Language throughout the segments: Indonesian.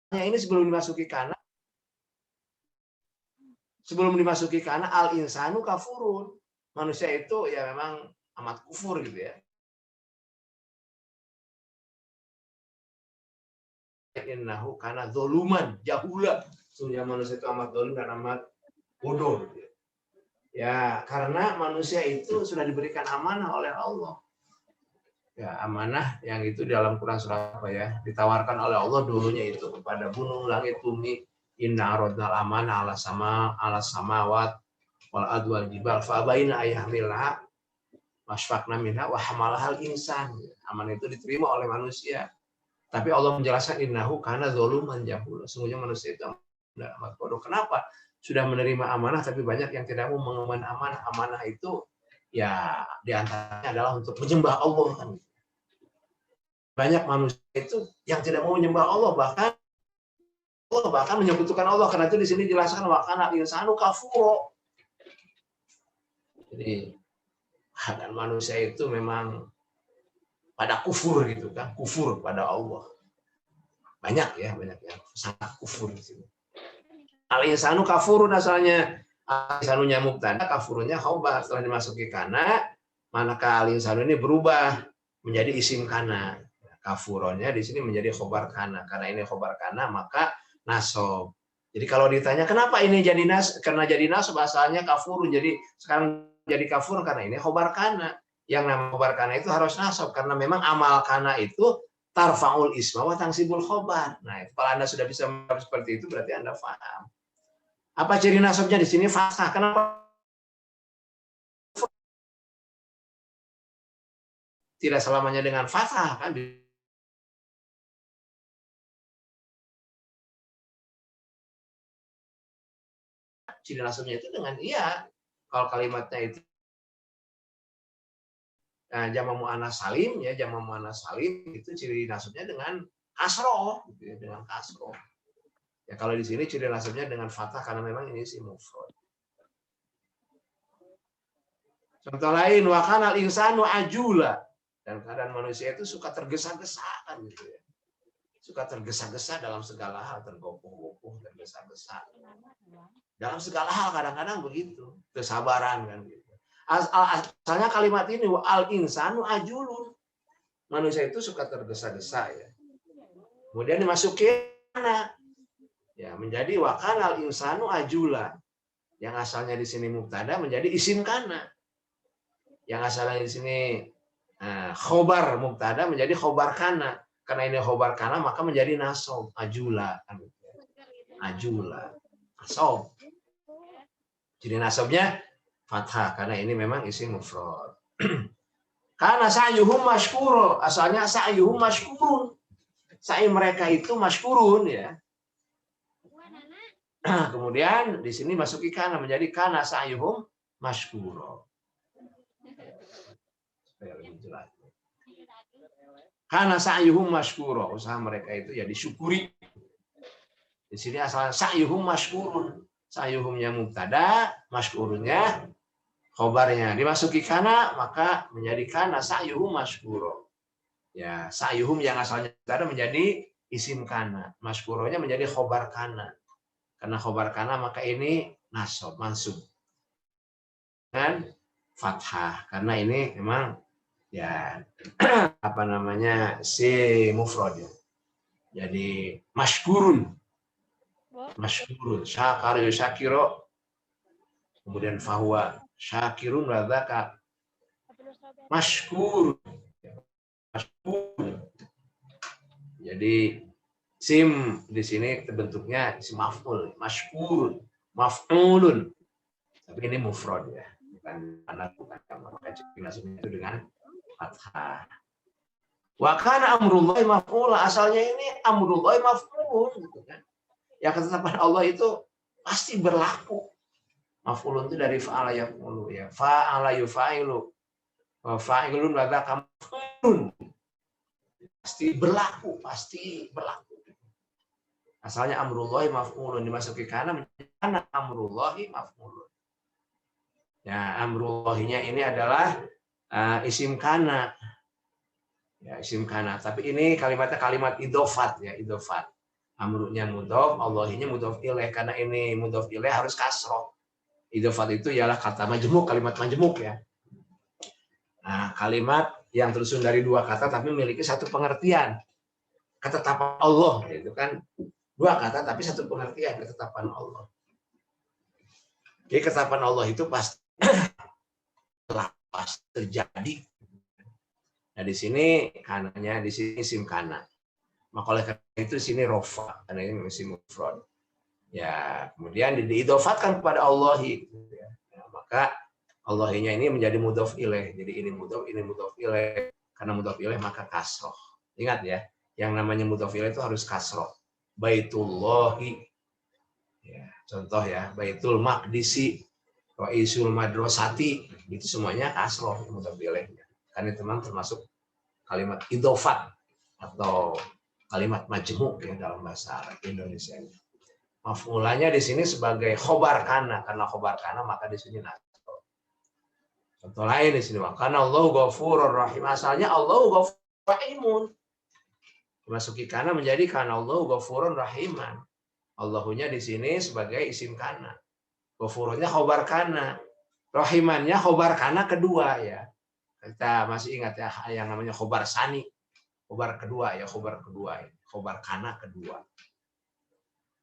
ini sebelum dimasuki kana al insanu kafurun. Manusia itu ya memang amat kufur gitu ya. Innahu kana zoluman jahula. Sungguh manusia itu amat zalim dan amat bodoh. Gitu ya. Ya, karena manusia itu sudah diberikan amanah oleh Allah. Ya, amanah yang itu dalam Quran surat apa ya? Ditawarkan oleh Allah dulunya itu kepada gunung, langit, bumi. Inna aradnal amanah ala samawat wal ardh wal jibal fa abaina ayyahmilha masfaqna minha wa hamalahal insan. Amanah itu diterima oleh manusia. Tapi Allah menjelaskan innahu kana zaluman jahula. Sungguhnya manusia itu amat bodoh. Kenapa? Sudah menerima amanah tapi banyak yang tidak mau mengemban amanah. Amanah itu ya diantaranya adalah untuk menyembah Allah kan. Banyak manusia itu yang tidak mau menyembah Allah, bahkan menyebutkan Allah. Karena itu di sini dijelaskan wa kana insanu kafuro. Jadi dan manusia itu memang pada kufur gitu kan, kufur pada Allah. Banyak yang sangat kufur di sini. Al-insanu kafurun asalnya. Al-insanunya mubtada, kafurunnya khobar. Setelah dimasuki kana, manakah al-insanu ini berubah menjadi isim kana. Kafuronnya di sini menjadi khobar kana. Karena ini khobar kana, maka nasob. Jadi kalau ditanya kenapa ini jadi karena jadi nasob asalnya kafurun, jadi sekarang jadi kafur karena ini khobar kana. Yang nama khobar kana itu harus nasob karena memang amal kana itu tarfaul isma wa tangsibul khobar. Nah, kalau Anda sudah bisa menjawab seperti itu berarti Anda paham. Apa ciri nasobnya di sini? Fathah. Kenapa tidak selamanya dengan fathah kan? Ciri nasobnya itu dengan iya. Kalau kalimatnya itu jamak muannas salim ya, jamak muannas salim itu ciri nasobnya dengan kasroh gitu ya, dengan kasroh. Ya kalau di sini ciri nasobnya dengan fathah karena memang ini si mufrad. Contoh lain wa kana al-insanu ajula, dan keadaan manusia itu suka tergesa-gesa kan gitu ya. Suka tergesa-gesa dalam segala hal, tergopoh-gopoh, tergesa-gesa. Dalam segala hal kadang-kadang begitu, kesabaran kan gitu. Asalnya kalimat ini al-insanu ajulun. Manusia itu suka tergesa-gesa ya. Kemudian dimasukin ya menjadi wa kana al-insanu ajula. Yang asalnya di sini mubtada menjadi isim kana. Yang asalnya di sini khobar mubtada menjadi khobar kana. Karena ini khobar kana maka menjadi nasob ajula. Ajula. Nasob. Jadi nasobnya fathah karena ini memang isim mufrad. Karena sa'yuhum mashkuro. Asalnya sa'yuhum mashkurun. Sa'i mereka itu mashkurun ya. Kemudian di sini masuki kana menjadi kana sa'yuhum mashkuro. Supaya lebih jelas. Kana sa'yuhum mashkuro. Usaha mereka itu ya disyukuri. Di sini asalnya sa'yuhum mashkurun. Sa'yuhumnya mubtada, mashkurunnya khobarnya. Dimasuki kana maka menjadi kana sa'yuhum mashkuro. Ya, sa'yuhum yang asalnya mubtada menjadi isim kana. Mashkuronya menjadi khobar kana. Karena khobar kana maka ini nasob, mansub. Dan fathah. Karena ini memang ya apa namanya si mufrad ya. Jadi mashkurun. Mashkurun. Syakar yusyakiro. Kemudian fahuwa syakirun radzaka. Mashkur. Mashkur. Jadi sim di sini bentuknya isim maf'ul, mashkur, maf'ulun. Tapi ini mufrad ya, bukan anak bukan maka nasibnya itu dengan fathah. Wa kana amrullahi maf'ula, asalnya ini amrullahi maf'ulun gitu kan. Ya ketetapan Allah itu pasti berlaku. Maf'ulun itu dari fa'ala yaf'ulu ya. Fa'ala yufa'ilu. Wa fa'ilun wa dzaka maf'ulun. Pasti berlaku. Asalnya amrullahi maf'ulun dimasuki kana menjadi amrullahi maf'ulun. Ya, amrullahinya ini adalah isim kana. Ya, isim kana. Tapi ini kalimatnya kalimat idofat ya, idofat. Amrunya mudhof, Allahinya mudhof ilaih. Karena ini mudhof ilaih harus kasroh. Idhofat itu ialah kata majmuk, kalimat majmuk ya. Nah, kalimat yang tersusun dari dua kata tapi memiliki satu pengertian. Ketetapan Allah itu kan dua kata tapi satu pengertian, ketetapan Allah. Jadi ketetapan Allah itu pasti terjadi. Nah, di sini kananya, di sini isim kana. Maka oleh karena itu sini rofa, karena ini isim mufrad. Ya, kemudian diidofatkan kepada Allahi. Ya, maka Allahinya ini menjadi mudhof ilaih. Jadi ini mudhof ilaih. Karena mudhof ilaih maka kasroh. Ingat ya, yang namanya mudhof ilaih itu harus kasroh. Baitullahi. Ya, contoh ya, Baitul Maqdisi, Ra'isul Madrasati, itu semuanya kasroh mudhof ilaihnya. Karena teman termasuk kalimat idofat atau kalimat majmuk ya dalam bahasa Indonesia. Maf'ulanya di sini sebagai khobar kana, karena khobar kana maka di sini nasab. Contoh lain di sini, karena Allah ghafurur rahim. Asalnya Allah ghafurur rahimun. Dimasuki kana menjadi karena Allah ghafurur rahiman. Allahunya di sini sebagai isim kana. Ghafurunnya khobar kana. Rahimannya khobar kana kedua ya. Kita masih ingat ya yang namanya khobar sani. Khobar kedua ya, khobar kedua. Khobar kana kedua.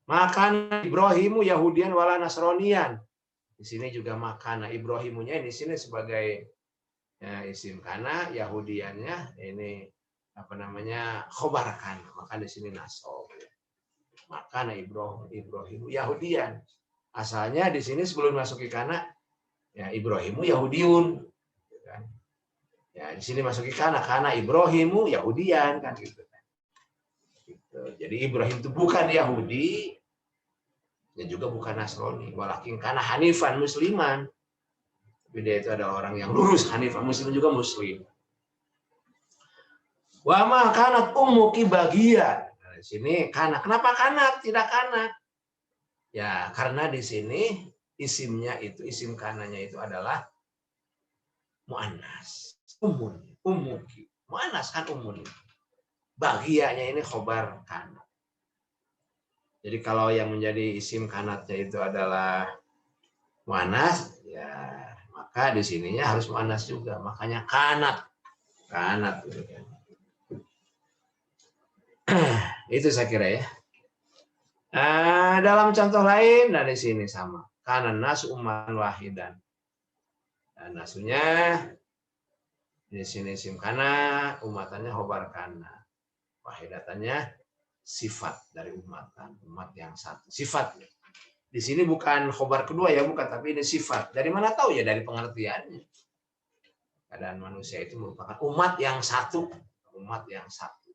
Makan Ibrahimu Yahudian wala Nasronian. Di sini juga makana Ibrahimunya di sini sebagai ya, isim kana, Yahudiannya ini apa namanya khobar kana. Maka di sini nasab. Makana Ibrahimu Yahudian. Asalnya di sini sebelum masuki kana ya Ibrahimu Yahudiun. Ya di sini masuki kana Ibrahimu Yahudian kan gitu. Jadi Ibrahim itu bukan Yahudi, dan juga bukan Nasrani. Walakin kana hanifan musliman. Tapi dia itu adalah orang yang lurus, hanifan muslim juga muslim. Wa ma kanat ummuki bagian. Nah, di sini kana. Kenapa kanat? Tidak kanat. Ya, karena di sini isimnya itu, isim kananya itu adalah muannas. Ummuki. Muannas kan ummun. Bagiannya ini khobar kana. Jadi kalau yang menjadi isim kanatnya itu adalah muannas, ya maka di sininya harus muannas juga. Makanya kanat. Gitu kan. Itu saya kira ya. Dalam contoh lain dari sini sama. Kanan nas umman wahidan. Dan nasunya di sini isim kana, umatannya khobar kana. Wahidatannya sifat dari umatan, umat yang satu. Sifat. Di sini bukan khobar kedua ya, bukan, tapi ini sifat. Dari mana tahu ya? Dari pengertiannya. Keadaan manusia itu merupakan umat yang satu, umat yang satu.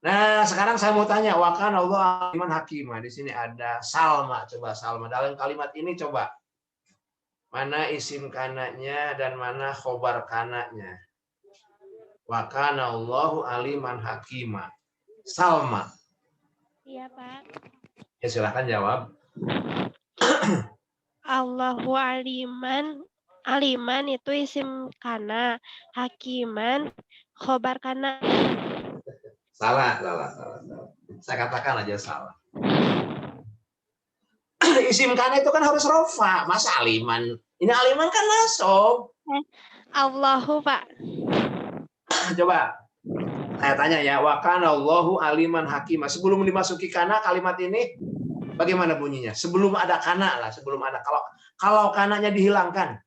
Nah, sekarang saya mau tanya, wa kana Allah aliman hakimah. Di sini ada salma, coba salma. Dalam kalimat ini coba mana isim kananya dan mana khobar kananya. Wa kana Allahu aliman hakimah. Salma. Iya, Pak. Ya silakan jawab. Allahu aliman itu isim kana, hakiman khobar kana. Salah. Saya katakan aja salah. Isim kana itu kan harus rofa, masa aliman? Ini aliman kan nasab. Allahu, Pak. Coba saya tanya ya, wa kana Allahu aliman hakimah. Sebelum dimasuki kana kalimat ini bagaimana bunyinya? Sebelum ada kana lah, sebelum ada kalau kananya dihilangkan.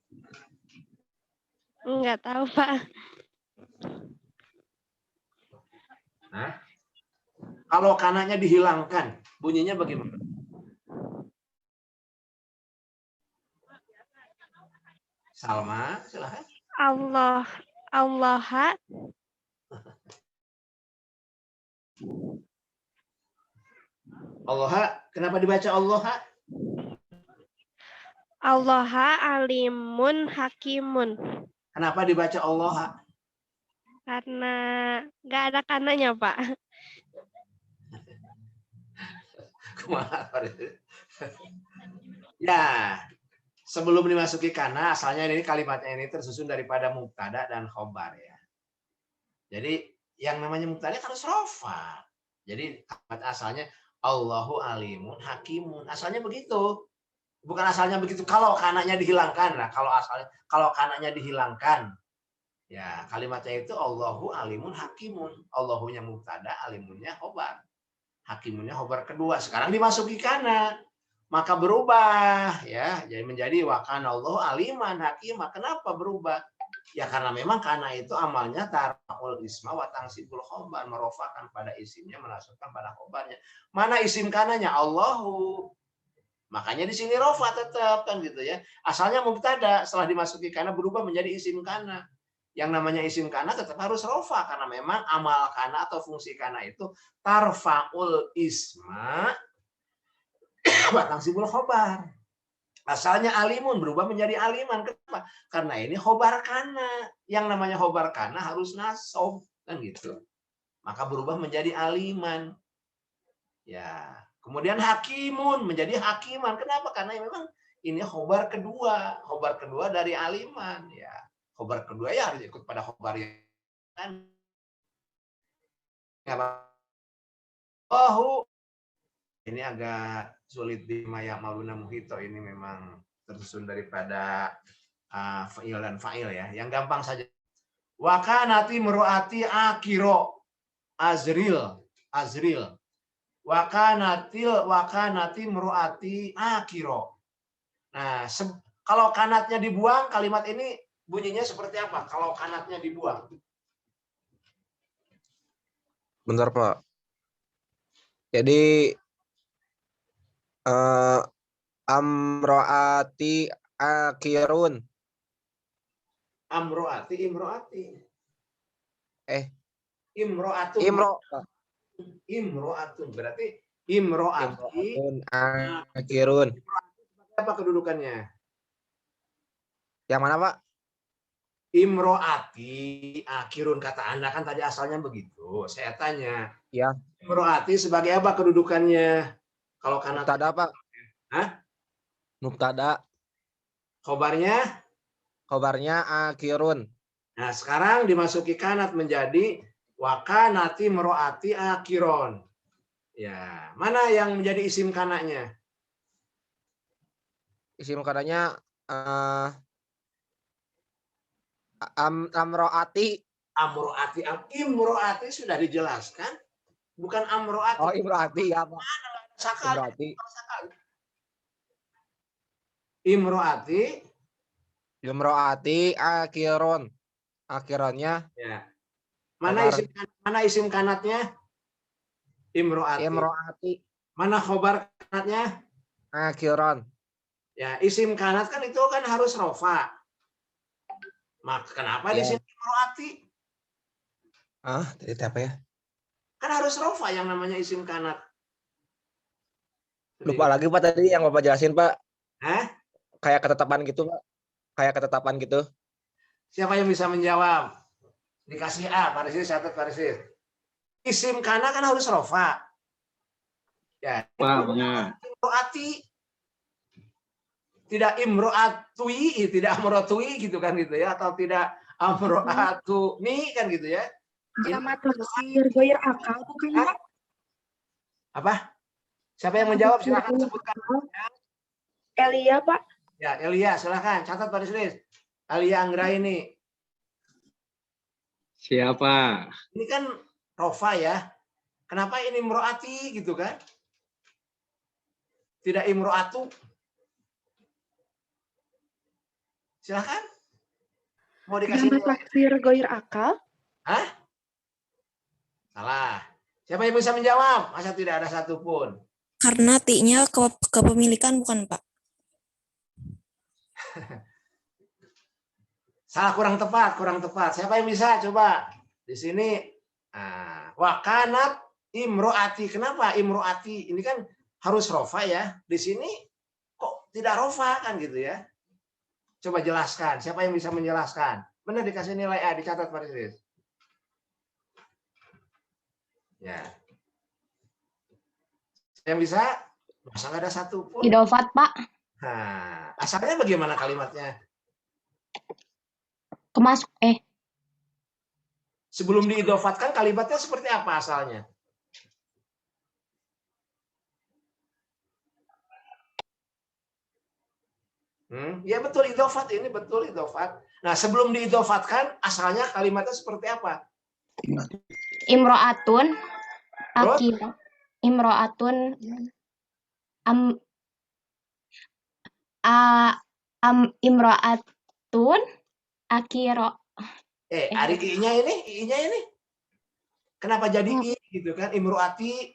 Enggak tahu, Pak. Hah? Kalau kananya dihilangkan, bunyinya bagaimana? Salma, silahkan. Allah. Allah, kenapa dibaca Allah? Allah alimun hakimun. Kenapa dibaca Allah? Karena nggak ada kananya, Pak. Ya, sebelum dimasuki kana, asalnya ini kalimatnya ini tersusun daripada mubtada dan khobar ya. Jadi yang namanya mubtada harus rofa. Jadi kalimat asalnya Allahu alimun hakimun. Asalnya begitu. Bukan asalnya begitu kalau kanaknya dihilangkan. Nah, kalau kanaknya dihilangkan, ya kalimatnya itu Allahu alimun hakimun. Allahunya mubtada, alimunnya khobar. Hakimunnya khobar kedua. Sekarang dimasuki kana. Maka berubah ya, jadi menjadi wa kana Allahu aliman hakimah. Kenapa berubah? Ya karena memang kana itu amalnya tarfa'ul isma wa tangsibul khobar, merofakan pada isimnya, menasabkan pada khobarnya. Mana isim kananya? Allahu. Makanya di sini rofa tetap kan gitu ya. Asalnya mubtada, setelah dimasuki kana berubah menjadi isim kana. Yang namanya isim kana tetap harus rofa karena memang amal kana atau fungsi kana itu tarfaul isma wa tangsibul khobar. Asalnya alimun berubah menjadi aliman. Kenapa? Karena ini khobar kana. Yang namanya khobar kana harus nasab kan gitu. Maka berubah menjadi aliman. Ya, kemudian hakimun menjadi hakiman. Kenapa? Karena memang ini khobar kedua dari aliman. Ya, khobar kedua ya harus ikut pada khobar yang kan. Oh, ini agak sulit di Maya Maluna Muhito. Ini memang tersusun daripada fa'il dan fa'il ya. Yang gampang saja. Wakanati meruati akiro azril. Wakanati meruati akiro. Nah, kalau kanatnya dibuang, kalimat ini bunyinya seperti apa? Kalau kanatnya dibuang. Bentar, Pak. Jadi amroati akirun. Imroatun. Imroatun berarti Imroatun akirun. Apa kedudukannya? Yang mana, Pak? Imroati akirun, kata Anda kan tadi asalnya begitu. Saya tanya. Ya. Imroati sebagai apa kedudukannya? Kalau kanat Mubtada, Pak. Hah? Mubtada. Khobarnya akirun. Nah, sekarang dimasuki kanat menjadi wakanati meroati akiron. Ya, mana yang menjadi isim kanaknya? Isim kananya amroati. Imroati sudah dijelaskan, bukan amroati. Oh, imroati ya, Pak. Imroati akirun. Akirannya ya. Mana isim kanatnya? Imroati. Mana khobar kanatnya? Akiran. Ya, isim kanat kan itu kan harus rofa. Maka kenapa di sini imroati? Tadi apa ya? Kan harus rofa yang namanya isim kanat. Lupa lagi, Pak, tadi yang Bapak jelasin, Pak. Hah? Kayak ketetapan gitu, Pak. Kayak ketetapan gitu. Siapa yang bisa menjawab? Dikasih A, Parisis, catat Parisis. Isim kana kan harus rofa. Ya, imroati. Tidak imroatui, tidak amrotui gitu kan gitu ya, atau tidak amroatuni kan gitu ya. Sama tafsir goir akal bukan, Pak? Apa? Siapa yang menjawab? Silakan sebutkan. Elia, Pak. Ya, Elia, silakan catat Pak Rislis. Elia Anggraini. Siapa? Ini kan rofa ya. Kenapa ini imroati gitu kan? Tidak imroatu. Silakan. Mau dikasih tafsir goir akal? Hah? Salah. Siapa yang bisa menjawab? Masa tidak ada satupun? Karena ti-nya kepemilikan bukan, Pak? Salah, kurang tepat. Siapa yang bisa? Coba. Di sini wakanat imroati. Kenapa imroati? Ini kan harus rofa ya. Di sini kok tidak rofa kan gitu ya. Coba jelaskan. Siapa yang bisa menjelaskan? Benar dikasih nilai A, dicatat Pak Rizlis. Ya. Yang bisa? Masa nggak ada satu pun? Idofat, Pak. Nah, asalnya bagaimana kalimatnya? Sebelum diidofatkan kalimatnya seperti apa asalnya? Ya betul idhofat, ini betul idhofat. Nah, sebelum diidhofatkan asalnya kalimatnya seperti apa? Imro'atun Terus? akiro. Imro'atun am imro'atun akiro. Ari i-nya ini. Kenapa jadi i gitu kan? Imro'ati.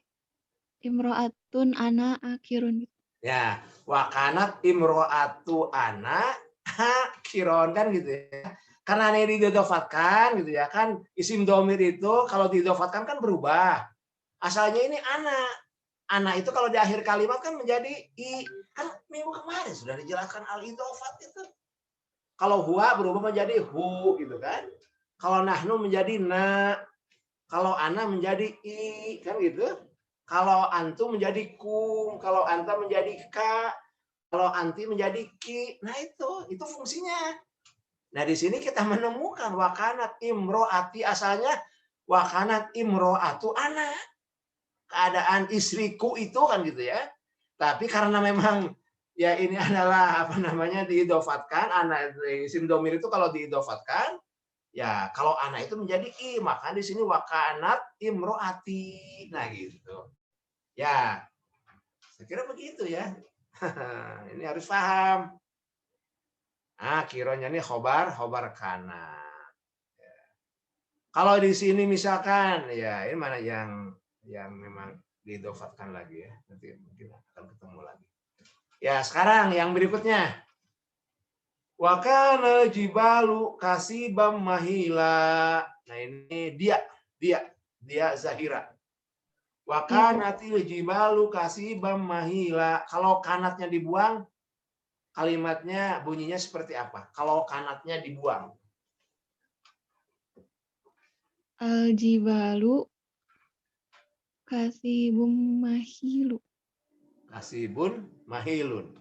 Imro'atun ana akhirun. Ya, wakanat imro'atu ana kiron kan gitu ya. Karena ini diidhofatkan gitu ya kan, isim domir itu kalau diidhofatkan kan berubah. Asalnya ini ana. Ana itu kalau di akhir kalimat kan menjadi i. Kan minggu kemarin sudah dijelaskan al-idhofat itu. Kalau huwa berubah menjadi hu gitu kan. Kalau nahnu menjadi na. Kalau ana menjadi i kan gitu. Kalau antum menjadi kum, kalau anta menjadi ka, kalau anti menjadi ki. Nah itu fungsinya. Nah di sini kita menemukan wakanat imro'ati, asalnya wakanat imro'atu ana. Keadaan istriku itu kan gitu ya. Tapi karena memang ya ini adalah apa namanya diidhofatkan, ana isim domir itu kalau diidhofatkan ya kalau ana itu menjadi i, maka di sini wakanat imro'ati. Nah gitu. Ya, saya kira begitu ya. Ini harus paham. Nah, kironya ini khobar kana. Ya. Kalau di sini misalkan, ya ini mana yang memang diidhofatkan lagi ya. Nanti mungkin akan ketemu lagi. Ya, sekarang yang berikutnya. Wa kana jibalu kasibam mahila. Nah, ini dia Zahira. Wa kanatil jibalu kasibam mahila. Kalau kanatnya dibuang, kalimatnya bunyinya seperti apa? Kalau kanatnya dibuang. Al-jibalu kasibum mahilu. Kasibun mahilun.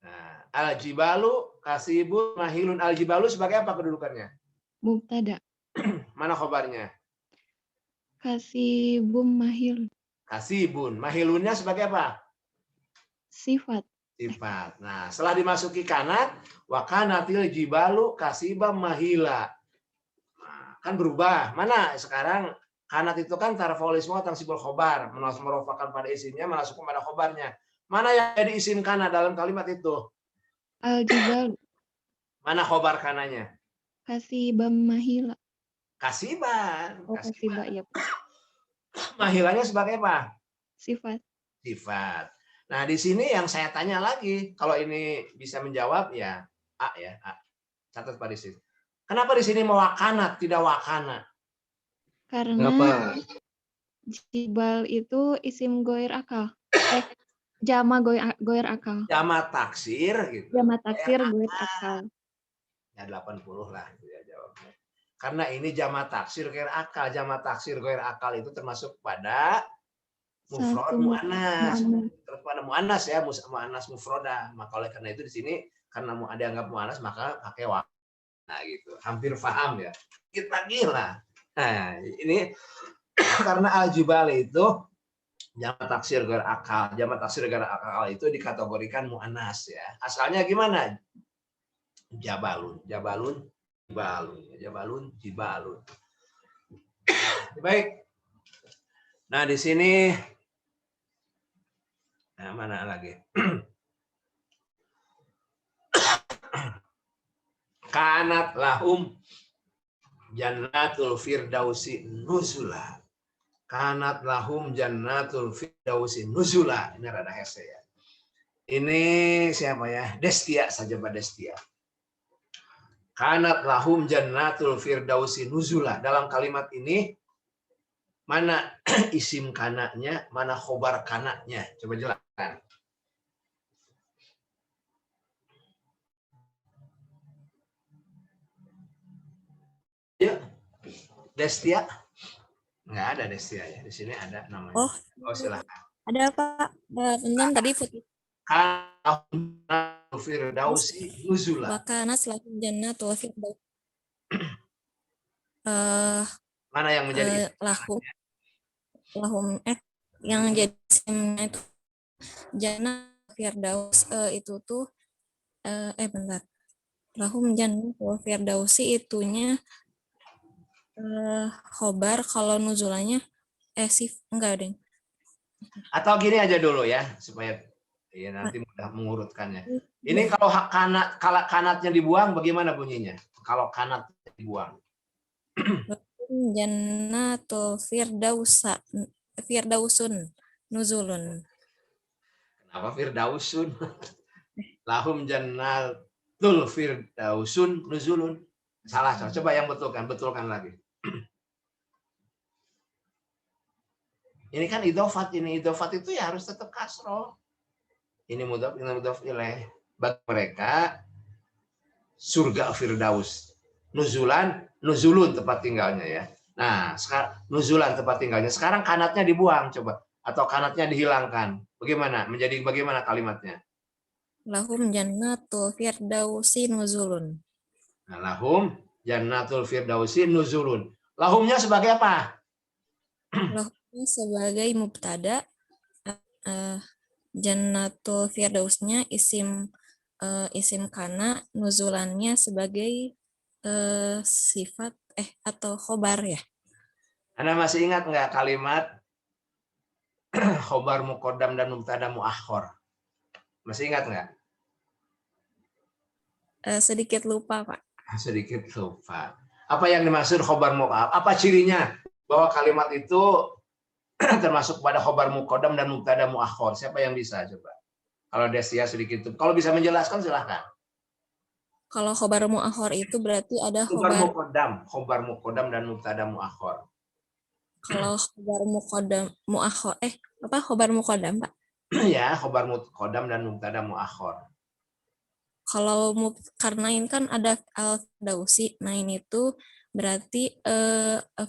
Nah, al-jibalu kasibun mahilun. Al-jibalu sebagai apa kedudukannya? Mubtada. Mana khobarnya? Kasibum mahilun. Kasibun. Mahilunnya sebagai apa? Sifat. Sifat. Nah, setelah dimasuki kanat, wa kanatil jibalu kasibam mahila. Nah, kan berubah. Mana sekarang kanat itu kan tarfaulisme tangsibul khobar, merofakan pada isimnya, masuk pada khobarnya. Mana yang jadi isim kanat dalam kalimat itu? Al-jibalu Mana khobar kananya? kasibam mahila. Kasiban. Oh, kasibah, ya. Mahilanya sebagai apa? Sifat. Sifat. Nah, di sini yang saya tanya lagi, kalau ini bisa menjawab ya A ya, A. Catat Pak di sini. Kenapa di sini mewakanat tidak wakana? Karena jibal itu isim goir akal. Jama goir akal. Jama taksir gitu. Jama taksir goir akal. Ya 80 lah gitu ya jawabnya. Karena ini jama taksir goir akal. Jama taksir goir akal itu termasuk pada mufrad mu'annas. Terus pada mu'annas ya, mu'annas mufroda. Maka oleh karena itu di sini karena mau ada anggap mu'annas maka pakai wa. Nah gitu. Hampir paham ya. Kita gila. Nah, ini karena al-jibal itu jamak taksir goir akal. Jamak taksir goir akal itu dikategorikan mu'annas ya. Asalnya gimana? Jabalun, jibalun. Baik. Nah, di sini nah, mana lagi? Kanat lahum jannatul firdausi nuzula. Kanat lahum jannatul firdausi nuzula. Ini rada hese ya. Ini siapa ya? Destia saja Pak Destia. Kanat lahum jannatul firdausi nuzula. Dalam kalimat ini mana isim kanaknya, mana khobar kanaknya? Coba jelaskan. Ya, Destia. Nggak ada Destia ya. Di sini ada namanya. Oh silakan. Ada Pak. Bentar tadi putih. Kanat firdausi nuzula. Wakana selaku jannatul firdaus. Mana yang menjadi lahum yang jadi isimnya itu jannah firdaus itu tuh bentar. Lahum jannatul firdausi itunya khobar, kalau nuzulannya enggak, Deng. Atau gini aja dulu ya, supaya ya nanti mudah mengurutkannya. Ini kalau kalau kanatnya dibuang bagaimana bunyinya? Kalau kanat dibuang. Jannatul firdausun nuzulun. Kenapa firdausun? Lahum jannatul firdausun nuzulun. Salah. Coba yang betulkan lagi. Ini kan idhofat, itu ya harus tetap kasroh. Ini mudhaf ilaih. Bagi mereka surga firdaus. Nuzulun tempat tinggalnya ya. Nah, sekarang nuzulan tempat tinggalnya. Sekarang kanatnya dibuang coba, atau kanatnya dihilangkan. Bagaimana kalimatnya? Lahum jannatul firdausi nuzulun. Nah, lahum jannatul firdausi nuzulun. Lahumnya sebagai apa? Lahumnya sebagai mubtada, jannatul firdausnya isim kana, nuzulannya sebagai sifat atau khobar ya. Anda masih ingat nggak kalimat khobar muqaddam dan mubtada muakhor? Masih ingat nggak? Sedikit lupa, Pak. Sedikit lupa. Apa yang dimaksud khobar muqaddam? Apa cirinya bahwa kalimat itu termasuk pada khobar muqaddam dan mubtada muakhor? Siapa yang bisa coba? Kalau Desia sedikit, kalau bisa menjelaskan silahkan. Kalau khobar muakhor itu berarti ada khobar muqaddam dan mubtada muakhor. Kalau khobar muakhor khobar muqaddam, Pak? Ya, khobar muqaddam dan mubtada muakhor. Kalau karena ini kan ada al-firdausi, nah ini tuh berarti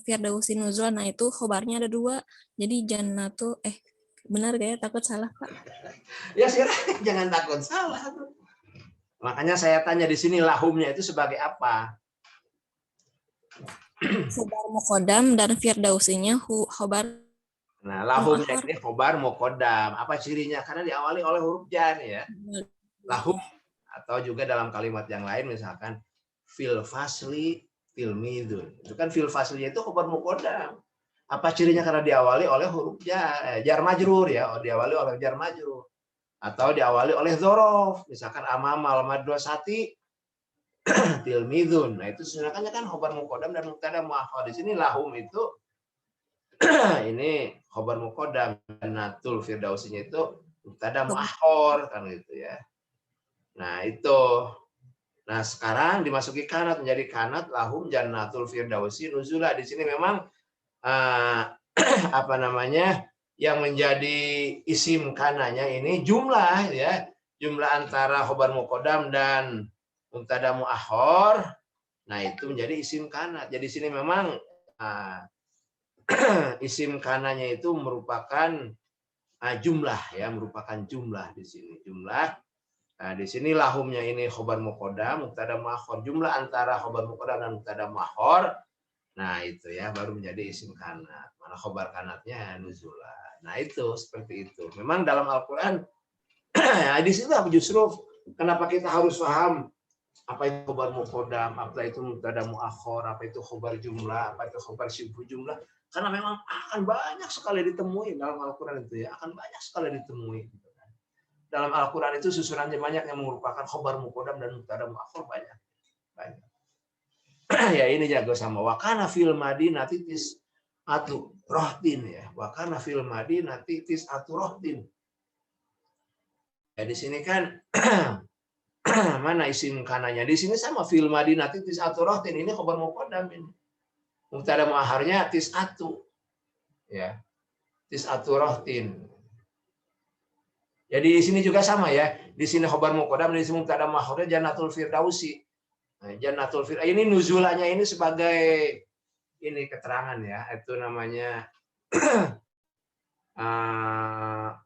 firdausi nuzul, nah itu khobarnya ada 2. Jadi jannatu benar gak ya? Takut salah, Pak. Ya sekarang jangan takut salah. Makanya saya tanya di sini lahumnya itu sebagai apa? Khobar muqaddam dan firdausinya khobar. Nah, lahumnya ini khobar muqaddam. Apa cirinya? Karena diawali oleh huruf jar ya. Lahum, atau juga dalam kalimat yang lain misalkan fil fasli fil midun. Itu kan fil fasli itu khobar muqaddam. Apa cirinya? Karena diawali oleh huruf jar majrur ya, diawali oleh jar majrur. Atau diawali oleh dzorof, misalkan amamal madrasati tilmidun. Nah, itu sebenarnya kan khobar muqaddam dan mubtada muakhor. Di sini lahum itu ini khobar muqaddam, dan natul firdausinya itu mubtada muakhor kan gitu ya. Nah, itu. Nah, sekarang dimasuki kanat, menjadi kanat lahum jannatul firdausi nuzula. Di sini memang apa namanya? Yang menjadi isim kananya ini jumlah ya, jumlah antara khobar muqaddam dan mubtada muakhor. Nah, itu menjadi isim kana. Jadi sini memang isim kananya itu merupakan jumlah ya, merupakan jumlah di sini. Jumlah. Nah, di sini lahumnya ini khobar muqaddam, mubtada muakhor. Jumlah antara khobar muqaddam dan mubtada muakhor. Nah, itu ya baru menjadi isim kanat. Mana khobar kanatnya nuzula. Nah, itu seperti itu. Memang dalam Al-Qur'an di situ justru kenapa kita harus paham apa itu khobar muqaddam, apa itu mubtada muakhor, apa itu khobar jumlah, apa itu khobar syibhu jumlah. Karena memang akan banyak sekali ditemui dalam Al-Qur'an itu ya, akan banyak sekali ditemui. Dalam Al-Qur'an itu susunannya banyak yang merupakan khobar muqaddam dan mubtada muakhor banyak. Ya ini jago sama wakana fil madinati tis'atu rohtin ya. Wakana fil madinati tis'atu rohtin. Ya di sini kan mana isim kananya? Di sini sama fil madinati tis'atu rohtin, ini khobar muqaddam ini. Mubtada muakhirnya tis'atu. Ya. Tis'atu rohtin. Jadi di sini juga sama ya. Di sini khobar muqaddam, di sini mubtada muakhirnya jannatul firdausi. Nah, jannatul firdausi ini nuzulannya ini sebagai ini keterangan ya, itu namanya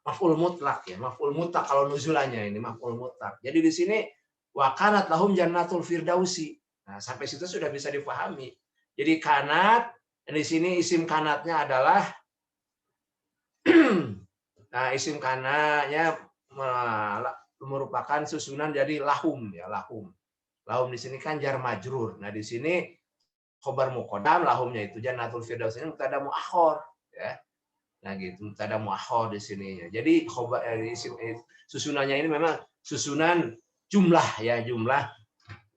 maf'ul mutlak ya, maf'ul mutlak kalau nuzulannya ini maf'ul mutlak. Jadi di sini wa kanat lahum jannatul firdausi. Nah, sampai situ sudah bisa dipahami. Jadi kanat, di sini isim kanatnya adalah nah isim kanatnya merupakan susunan jadi lahum ya, lahum. Lahum di sini kan jar majrur. Nah, di sini khobar muqaddam lahumnya itu jannatul firdaus ini mubtada muakhor ya. Nah, gitu mubtada muakhor di sininya. Jadi khobar susunannya ini memang susunan jumlah ya, jumlah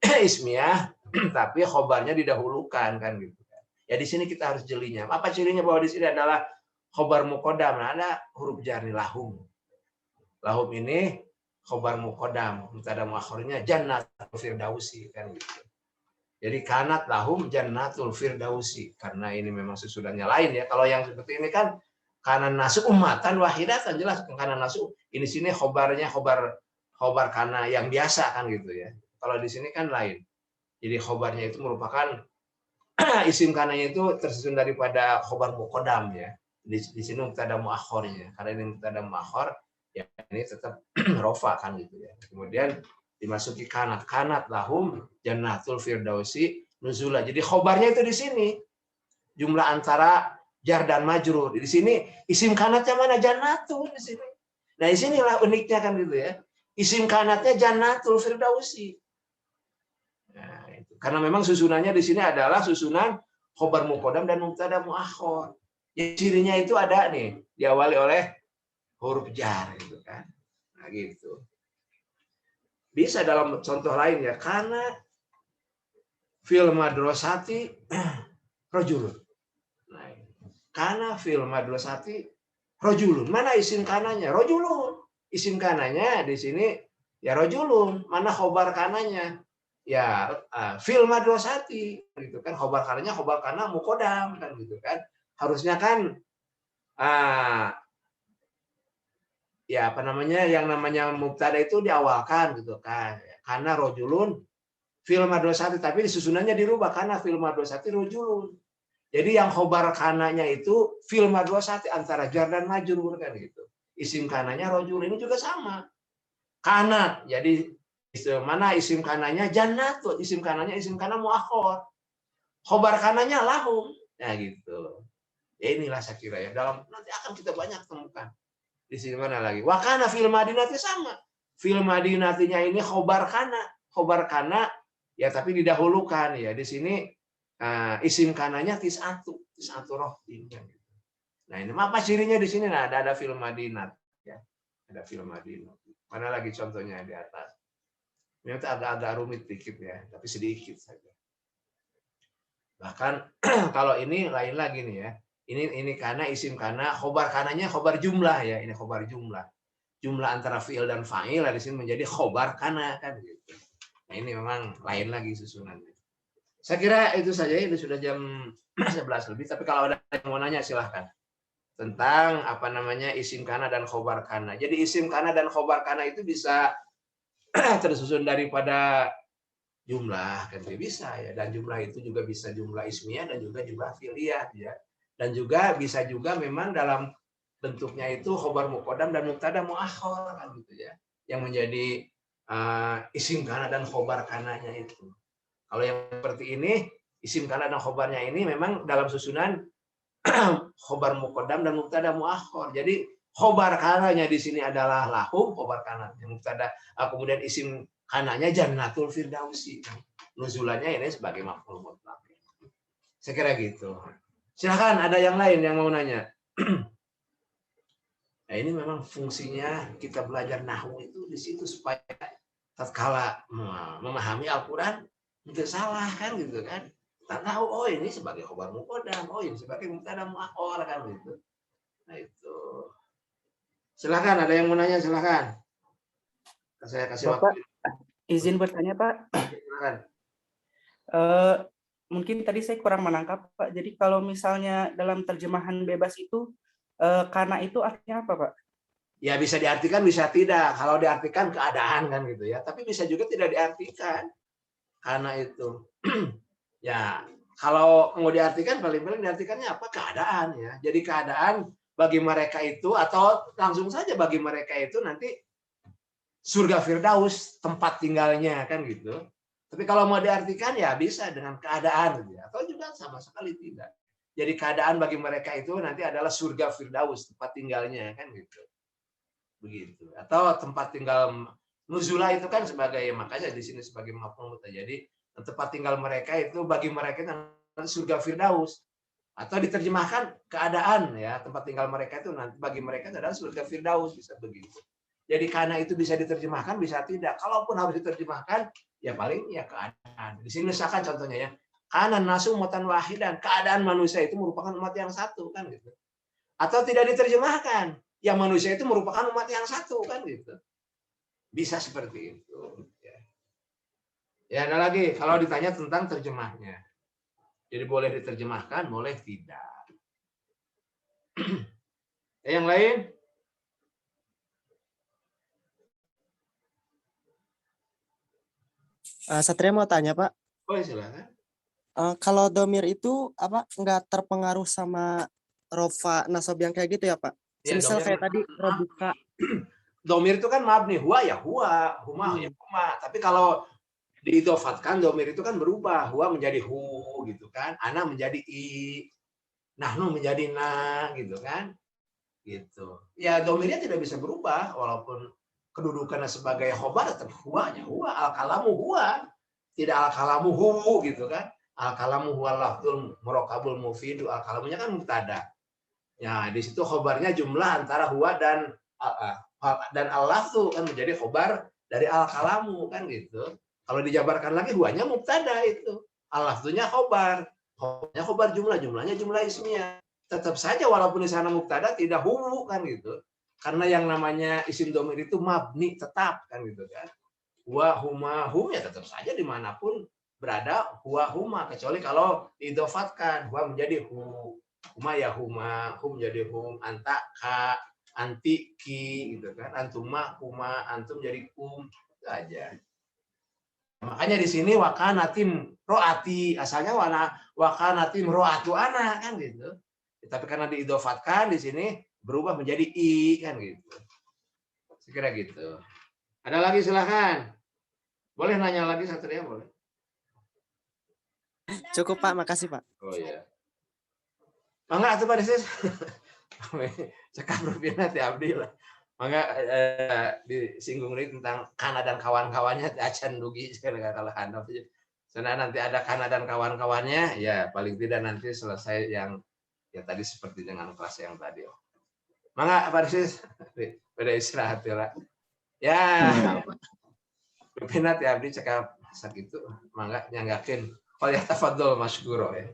ismiyah tapi khobarnya didahulukan kan gitu. Ya di sini kita harus jelinya. Apa cirinya bahwa di sini adalah khobar muqaddam? Nah, ada huruf jar nih lahum. Lahum ini khobar muqaddam, mubtada muakhirnya jannatul firdausi kan gitu. Jadi kanat lahum jannatul firdausi karena ini memang susunannya lain ya. Kalau yang seperti ini kan kanan nasu ummatan wahidatan jelas kanan nasu ini sini khobarnya khobar kana yang biasa kan gitu ya. Kalau di sini kan lain. Jadi khobarnya itu merupakan isim kananya itu tersusun daripada khobar muqaddam ya. Di sini mubtada muakhirnya. Karena ini mubtada muakhir ya ini tetap rofa kan gitu ya. Kemudian dimasuki kanat lahum jannatul firdausi nuzula. Jadi khobarnya itu di sini jumlah antara jar dan majrur. Di sini isim kanatnya mana jannatul di sini. Nah, di sinilah uniknya kan gitu ya. Isim kanatnya jannatul firdausi. Nah, itu. Karena memang susunannya di sini adalah susunan khobar muqaddam dan mubtada muakhir. Yang cirinya itu ada nih diawali oleh huruf jar gitu kan. Nah, gitu. Bisa dalam contoh lain ya, karena fil madrasati rajulun. Nah, karena fil madrasati rajulun. Mana isim kananya? Rajulun. Isim kananya di sini ya rajulun. Mana khobar kananya? Ya fil madrasati gitu kan. Khobar kananya khobar kana muqaddam kan gitu kan. Harusnya kan ya apa namanya yang namanya mubtada itu diawalkan gitu kan karena rojulun fil madrasati tapi susunannya dirubah karena fil madrasati rojulun. Jadi yang khobar kananya itu fil madrasati antara jar dan majrur kan gitu. Isim kananya rojul ini juga sama. Kanat jadi mana isim kananya jannatun, isim kananya isim kana muakhir. Khobar kananya lahum. Nah gitu. Ya inilah saya kira ya dalam nanti akan kita banyak temukan. Di sini mana lagi? Wakana fil madinati sama. Fil madinatinya ini khobar kana ya tapi didahulukan ya. Di sini isim kananya tisatu rohtin. Nah ini apa cirinya di sini? Nah ada fil madinat ya. Ada fil madinat. Mana lagi contohnya di atas? Ini agak-agak rumit dikit ya, tapi sedikit saja. Bahkan kalau ini lain lagi nih ya. Ini karena isim kana khobar kananya khobar jumlah ya, ini khobar jumlah antara fiil dan fa'il di sini menjadi khobar kana kan gitu. Nah ini memang lain lagi susunannya. Saya kira itu saja, ini sudah jam 11 lebih, tapi kalau ada yang mau nanya silahkan tentang apa namanya isim kana dan khobar kana. Jadi isim kana dan khobar kana itu bisa tersusun daripada jumlah kan bisa ya, dan jumlah itu juga bisa jumlah ismiyah dan juga jumlah fi'liyah ya. Dan juga bisa juga memang dalam bentuknya itu khobar muqaddam dan mubtada muakhir kan gitu ya. Yang menjadi isim kana dan khobar kananya itu. Kalau yang seperti ini, isim kana dan khobarnya ini memang dalam susunan khobar muqaddam dan mubtada muakhir. Jadi khobar kananya di sini adalah lahum, khobar kananya mubtada, kemudian isim kananya jannatul firdausi. Nuzulannya ini sebagai maf'ul mutlaq. Saya kira gitu. Silakan ada yang lain yang mau nanya. Nah ini memang fungsinya kita belajar nahwu itu di situ supaya tatkala memahami Al-Qur'an tidak salah kan gitu kan. Kita tahu oh ini sebagai khobar muqaddam, oh ini sebagai mubtada muakhir kan gitu. Nah itu. Silakan ada yang mau nanya silahkan. Saya kasih waktu. Izin bertanya Pak. Silakan. Mungkin tadi saya kurang menangkap Pak. Jadi kalau misalnya dalam terjemahan bebas itu karena itu artinya apa Pak? Ya bisa diartikan bisa tidak. Kalau diartikan keadaan kan gitu ya. Tapi bisa juga tidak diartikan karena itu. Ya kalau mau diartikan paling-paling diartikannya apa? Keadaan ya. Jadi keadaan bagi mereka itu atau langsung saja bagi mereka itu nanti surga Firdaus tempat tinggalnya kan gitu. Tapi kalau mau diartikan ya bisa dengan keadaan gitu ya. Atau juga sama sekali tidak. Jadi keadaan bagi mereka itu nanti adalah surga Firdaus tempat tinggalnya kan gitu. Begitu. Atau tempat tinggal Nuzula itu kan sebagai, makanya di sini sebagai maf'ul mutlaq. Jadi tempat tinggal mereka itu bagi mereka nanti surga Firdaus. Atau diterjemahkan keadaan ya, tempat tinggal mereka itu nanti bagi mereka adalah surga Firdaus, bisa begitu. Jadi karena itu bisa diterjemahkan, bisa tidak. Kalaupun harus diterjemahkan, ya paling ya keadaan. Di sini misalkan contohnya ya, karena nasu ummatan wahidan, keadaan manusia itu merupakan umat yang satu kan gitu. Atau tidak diterjemahkan, yang manusia itu merupakan umat yang satu kan gitu. Bisa seperti itu. Ya ada lagi kalau ditanya tentang terjemahnya. Jadi boleh diterjemahkan, boleh tidak. Yang lain? Satria mau tanya Pak, Boleh silakan. kalau domir itu apa nggak terpengaruh sama rofa nasab yang kayak gitu ya Pak? Ya, Semisal domir kayak tadi robuka. Domir itu kan mabni, huwa ya huwa, huma ya huma. Tapi kalau diidofatkan domir itu kan berubah, huwa menjadi hu gitu kan, ana menjadi i, nahnu menjadi na gitu kan, gitu. Ya domirnya tidak bisa berubah walaupun kedudukannya sebagai khobar tetap huwanya huwa, al kalamu huwa, tidak al kalamu hu gitu kan. Al kalamu huwa lafzul murokabul mufidu, al kalamunya kan mubtada. Ya di situ khobarnya jumlah antara huwa dan al-lafzu kan menjadi khobar dari al kalamu kan gitu. Kalau dijabarkan lagi huwanya mubtada itu, al-lafzunya khobar, khobarnya khobar jumlahnya jumlah ismiyah. Tetap saja walaupun di sana mubtada tidak hu kan gitu. Karena yang namanya isim domir itu mabni tetap kan gitu kan. Huwa huma hum ya tetap saja dimanapun berada huwa huma, kecuali kalau diidofatkan huwa menjadi hu, huma ya huma, hum jadi hum, anta ka, anti ki gitu kan, antuma huma, antum jadi kum, itu aja. Makanya di sini wakanatim roati, asalnya wakanatim roatu ana kan gitu. Tapi karena diidofatkan di sini berubah menjadi i kan gitu. Sekira gitu. Ada lagi silahkan. Boleh nanya lagi Satria boleh. Cukup Pak, makasih Pak. Oh iya. Mangga atuh Pak Desis. Cekap rupina ti abdi lah. Mangga disinggung ini tentang Kana dan kawan-kawannya acan dugi kalau handap. Karena nanti ada Kana dan kawan-kawannya, ya paling tidak nanti selesai yang ya tadi seperti dengan kelas yang tadi. Mangga Pak Desis. Pada istirahat ya. Ya. Rupina ti abdi cekap sakitu. Mangga nyanggakeun. Oh ya tafadhol masyukuro ya.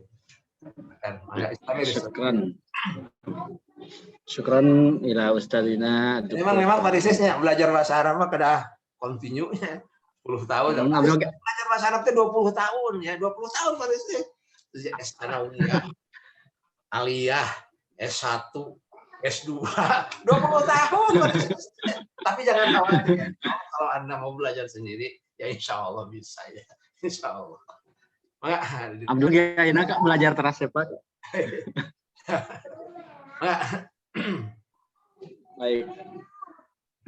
Syukran ila ustadzina. Memang parisisnya belajar bahasa Arab mah kedah continue-nya 10 tahun. Belajar bahasa Arab itu 20 tahun ya, 20 tahun parisnya. S Sanawiyah, Aliyah, S1, S2, 20 tahun. Tapi jangan khawatir. Kalau Anda mau belajar sendiri, ya insya Allah bisa ya. Insya Allah. Abdul Gaina Kak belajar teras ya Pak. Baik.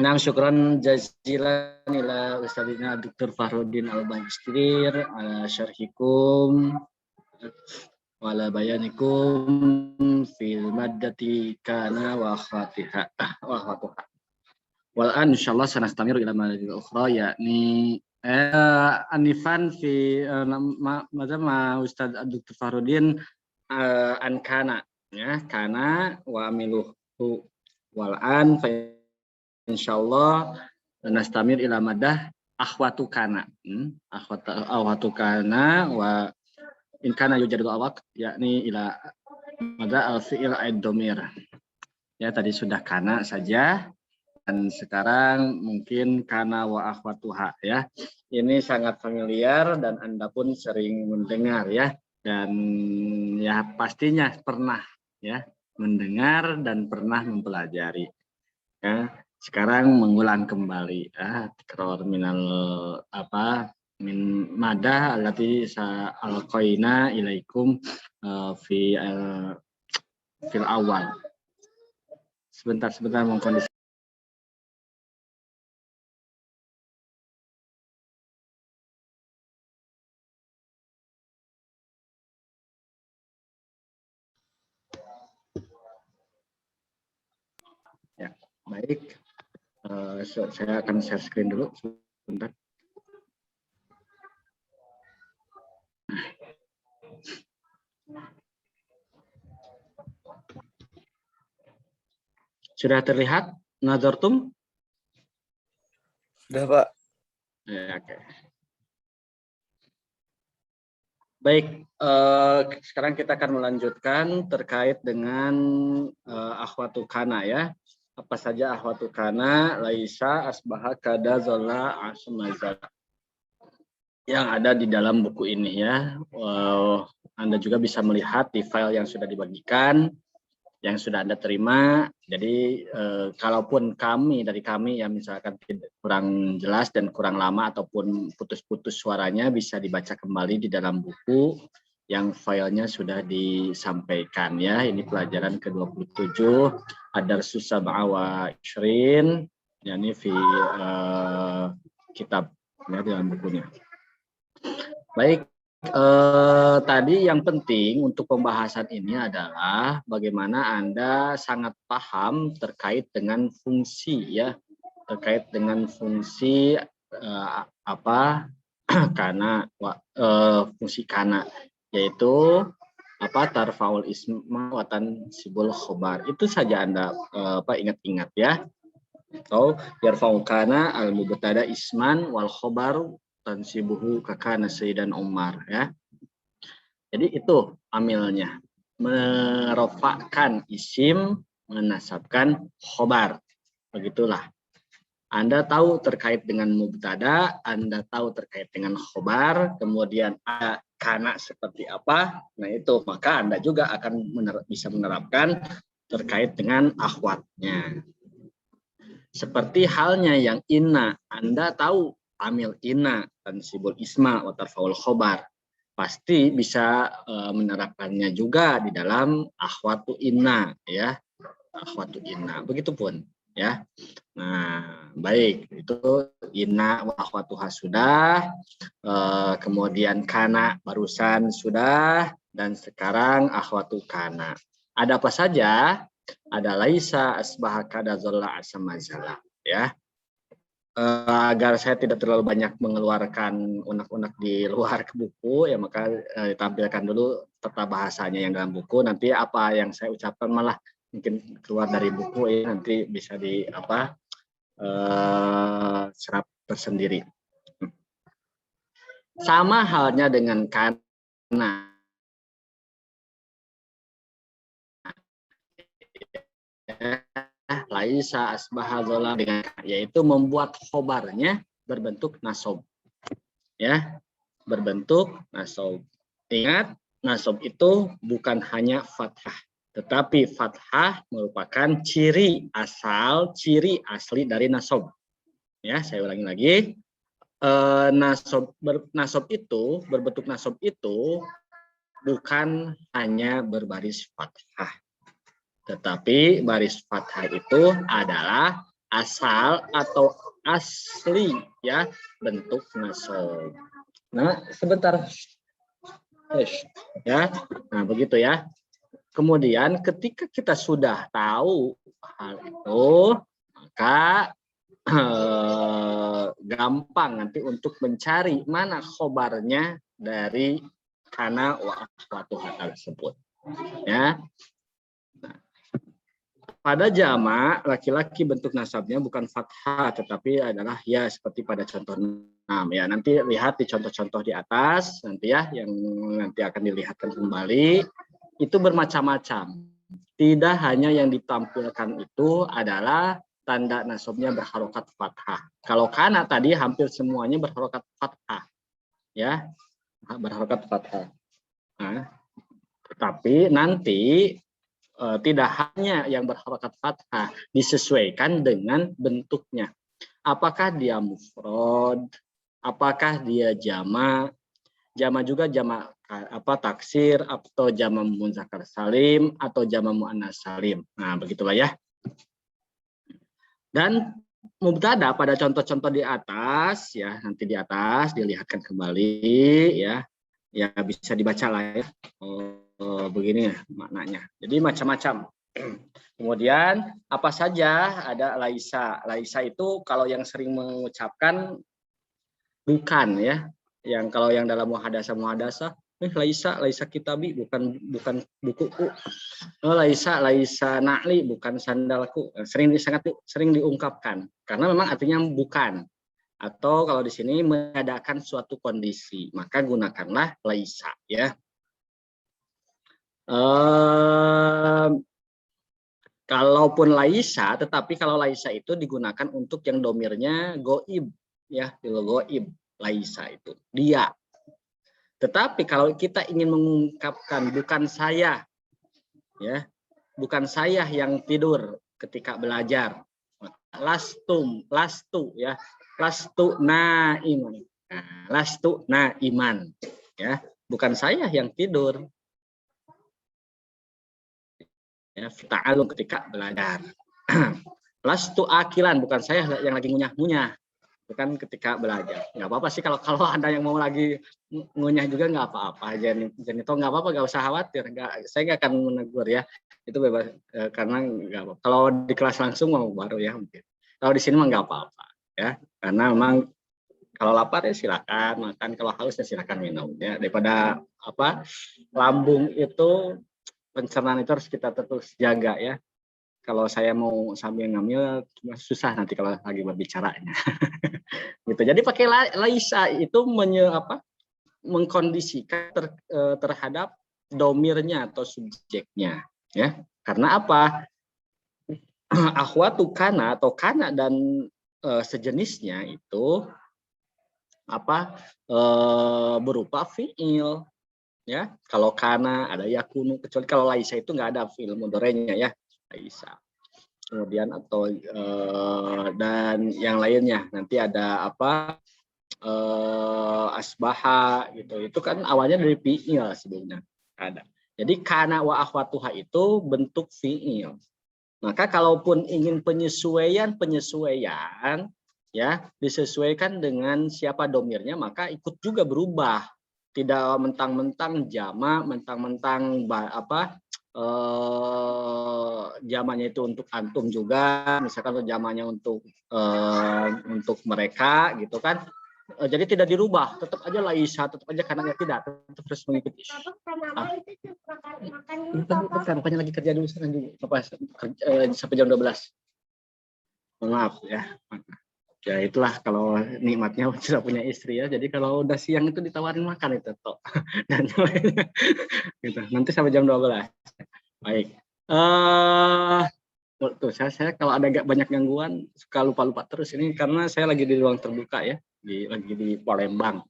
Nah, syukran jazilan ila Ustadzina Dr. Fahrudin Al-Bajir ala syarhikum wa ala bayanikum fil maddati kana wa khatiha wa khatuha. Wal an insyaallah sanastamiru ila madadil ukhra yakni Anifan fi ma Ustaz Dr. Fahrudin an kana ya kana wa miluhu wal an fa insyaallah nastamir ila madah akhwatu kana akhwatu kana wa in kana yujadu awak yakni ila madah al fi'il ad-dhamir ya tadi sudah kana saja. Dan sekarang mungkin kana wa akhwatuha ya. Ini sangat familiar dan Anda pun sering mendengar ya. Dan ya pastinya pernah ya mendengar dan pernah mempelajari. Ya, sekarang mengulang kembali ya tikrar minal min madah allati alqaina ilaikum fil awal. Sebentar mengkondisi. Ya, baik. Saya akan share screen dulu sebentar. Sudah terlihat nazartum? Udah, Pak. Ya, oke. Baik, sekarang kita akan melanjutkan terkait dengan akhwatu kana ya. Apa saja akhwatu kana, laisa, asbaha, kada, zola, asmaza. Yang ada di dalam buku ini ya. Anda juga bisa melihat di file yang sudah dibagikan, yang sudah Anda terima. Jadi kalaupun dari kami yang misalkan kurang jelas dan kurang lama ataupun putus-putus suaranya, bisa dibaca kembali di dalam buku yang filenya sudah disampaikan ya. Ini pelajaran ke-27 Ad-Darsus Sab'a wa Ishrin, yakni fi kitab ya, di dalam bukunya. Baik, tadi yang penting untuk pembahasan ini adalah bagaimana Anda sangat paham terkait dengan fungsi ya, terkait dengan fungsi kana, fungsi kana, yaitu tarfaul isma wa tansibul khobar. Itu saja Anda ingat-ingat ya. Atau yarfa'u kana al mubtada isman wal khobar tansibuhu kakana Sayyidan Umar ya. Jadi itu amilnya, merofakkan isim, menasabkan khobar. Begitulah. Anda tahu terkait dengan mubtada, Anda tahu terkait dengan khobar, kemudian ada kana seperti apa. Nah itu, maka Anda juga akan bisa menerapkan terkait dengan akhwatnya. Seperti halnya yang inna, Anda tahu amil inna tansibul isma wa tarfaul khobar, pasti bisa menerapkannya juga di dalam akhwatu inna ya, akhwatu inna, begitupun ya. Nah baik, itu inna wa akhwatuha sudah, kemudian kana barusan sudah, dan sekarang akhwatu kana. Ada apa saja? Ada laisa, asbaha, kada, zolla, asamazala ya. Agar saya tidak terlalu banyak mengeluarkan unek-unek di luar ke buku ya, maka ditampilkan dulu tata bahasanya yang dalam buku. Nanti apa yang saya ucapkan malah mungkin keluar dari buku ya, nanti bisa di serap tersendiri. Sama halnya dengan kana. Laisa asbaha zola, dengan yaitu membuat khobarnya berbentuk nasob ya, berbentuk nasob. Ingat, nasob itu bukan hanya fathah, tetapi fathah merupakan ciri asli dari nasob ya. Saya ulangi lagi, nasob itu, berbentuk nasob itu bukan hanya berbaris fathah, tetapi baris fathah itu adalah asal atau asli ya bentuk nasab. Nah, sebentar. Ya. Nah, begitu ya. Kemudian ketika kita sudah tahu hal itu, maka gampang nanti untuk mencari mana khobarnya dari kana wa akhwatuha tersebut. Ya. Pada jamak laki-laki bentuk nasabnya bukan fathah tetapi adalah ya, seperti pada contoh 6 ya. Nanti lihat di contoh-contoh di atas nanti ya, yang nanti akan dilihatkan kembali. Itu bermacam-macam. Tidak hanya yang ditampilkan itu adalah tanda nasabnya berharokat fathah. Kalau kana tadi hampir semuanya berharokat fathah ya, berharokat fathah. Nah, tetapi nanti tidak hanya yang berharokat fathah, disesuaikan dengan bentuknya. Apakah dia mufrad, apakah dia jama', juga jama' taksir, atau jama' muzakkar salim, atau jama' muannas salim. Nah, begitulah ya. Dan mubtada pada contoh-contoh di atas ya, nanti di atas dilihatkan kembali ya. Ya bisa dibaca lah ya. Begini ya maknanya. Jadi macam-macam Kemudian apa saja ada laisa. Laisa itu kalau yang sering mengucapkan bukan ya. Yang kalau yang dalam muhadasah laisa kitabi bukan bukuku. Laisa na'li bukan sandalku. Sangat sering diungkapkan karena memang artinya bukan. Atau kalau di sini mengadakan suatu kondisi, maka gunakanlah laisa ya. Kalaupun laisa, tetapi kalau laisa itu digunakan untuk yang domirnya goib ya, goib laisa itu dia. Tetapi kalau kita ingin mengungkapkan bukan saya ya, bukan saya yang tidur ketika belajar, lastu ya, lastu naiman. Nah, lastu naiman ya, bukan saya yang tidur. Ya, ta'alum ketika belajar. Lastu akilan, bukan saya yang lagi ngunyah-ngunyah, bukan ketika belajar. Nggak apa-apa sih kalau ada yang mau lagi ngunyah juga nggak apa-apa. Jadi toh nggak apa-apa, nggak usah khawatir. Saya nggak akan menegur ya, itu bebas karena nggak apa. Kalau di kelas langsung mau baru ya mungkin. Kalau di sini mah nggak apa-apa ya, karena memang kalau lapar ya silakan makan, kalau haus ya silakan minum ya. Daripada apa lambung itu, pencernaan itu harus kita terus jaga ya. Kalau saya mau sambil ngambil susah nanti kalau lagi berbicaranya. Gitu. Jadi pakai laisa itu mengkondisikan terhadap domirnya atau subjeknya ya. Karena apa? Akhwatu kana atau kana dan sejenisnya itu berupa fiil. Ya, kalau kana ada yakunu, kecuali kalau laisa itu nggak ada fi'il mudhari'nya ya, laisa. Kemudian atau dan yang lainnya nanti ada asbaha gitu. Itu kan awalnya dari fi'il sebelumnya ada. Jadi kana wa akhwatuha itu bentuk fi'il. Maka kalaupun ingin penyesuaian ya, disesuaikan dengan siapa domirnya, maka ikut juga berubah. Tidak mentang-mentang jama, mentang-mentang jamannya itu untuk antum juga, misalkan jamannya untuk mereka gitu kan. Jadi tidak dirubah, tetap aja laisa, tetap aja karena tidak, tetap harus mengikuti. Bukan, lagi kerja dulu sana dulu, sampai jam 12. Maaf ya. Ya itulah kalau nikmatnya sudah punya istri ya. Jadi kalau udah siang itu ditawarin makan itu toh. Dan lainnya. Gitu. Nanti sampai jam 12. Baik. Tuh, saya kalau ada banyak gangguan suka lupa-lupa terus ini karena saya lagi di ruang terbuka ya. Lagi di Palembang.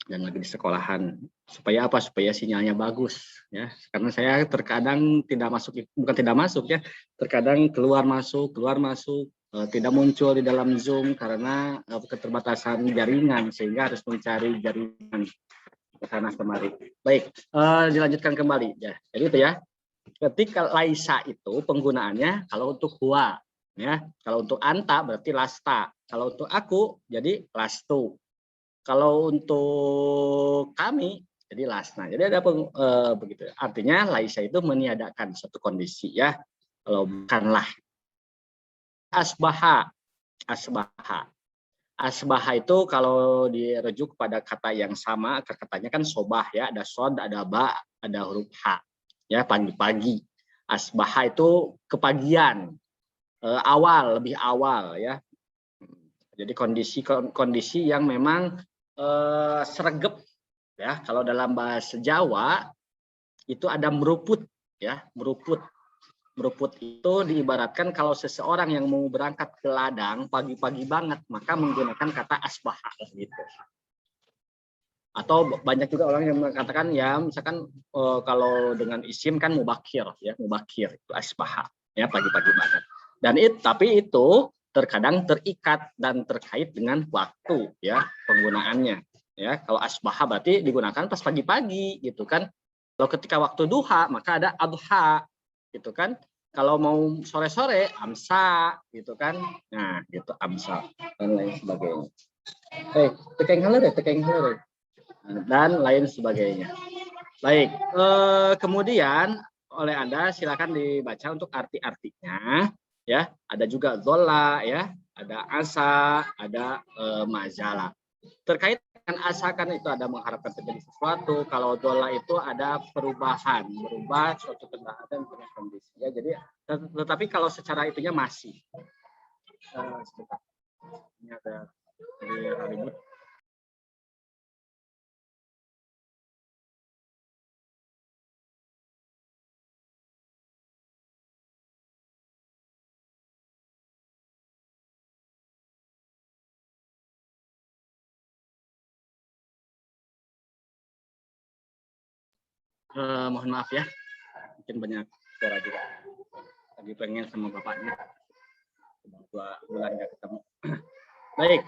Dan lagi di sekolahan. Supaya apa? Supaya sinyalnya bagus ya. Karena saya terkadang bukan tidak masuk ya. Terkadang keluar masuk, tidak muncul di dalam Zoom karena keterbatasan jaringan sehingga harus mencari jaringan ke sana kemari. Baik, dilanjutkan kembali ya. Jadi itu ya. Ketika laisa itu penggunaannya kalau untuk huwa ya. Kalau untuk anta berarti lasta. Kalau untuk aku jadi lastu. Kalau untuk kami jadi lasna. Jadi ada begitu. Artinya laisa itu meniadakan suatu kondisi ya. Kalau bukanlah. Asbaha itu kalau dirujuk pada kata yang sama, akar katanya kan sobah ya, ada sod, ada ba, ada huruf ha ya, pagi-pagi. Asbaha itu kepagian, lebih awal ya. Jadi kondisi yang memang sregep ya. Kalau dalam bahasa Jawa itu ada meruput ya, meruput itu diibaratkan kalau seseorang yang mau berangkat ke ladang pagi-pagi banget, maka menggunakan kata asbaha gitu. Atau banyak juga orang yang mengatakan ya, misalkan kalau dengan isim kan mubakir ya, mubakir itu asbaha ya, pagi-pagi banget. Dan tapi itu terkadang terikat dan terkait dengan waktu ya penggunaannya ya. Kalau asbaha berarti digunakan pas pagi-pagi gitu kan. Kalau ketika waktu duha maka ada adha gitu kan. Kalau mau sore-sore amsa gitu kan. Nah, gitu amsa dan lain sebagainya. Tekeng dan lain sebagainya. Baik, kemudian oleh Anda, silakan dibaca untuk arti-artinya. Ya, ada juga zola, ya, ada asa, ada mazala. Terkait dengan asa kan itu ada mengharapkan terjadi sesuatu. Kalau zola itu ada perubahan, merubah suatu keadaan dan kondisi. Ya, jadi tetapi kalau secara itunya masih. Sebentar. Ini ada ribut. Mohon maaf ya, mungkin banyak suara juga. Lagi pengen sama bapaknya, 2 bulan nggak ketemu. Baik,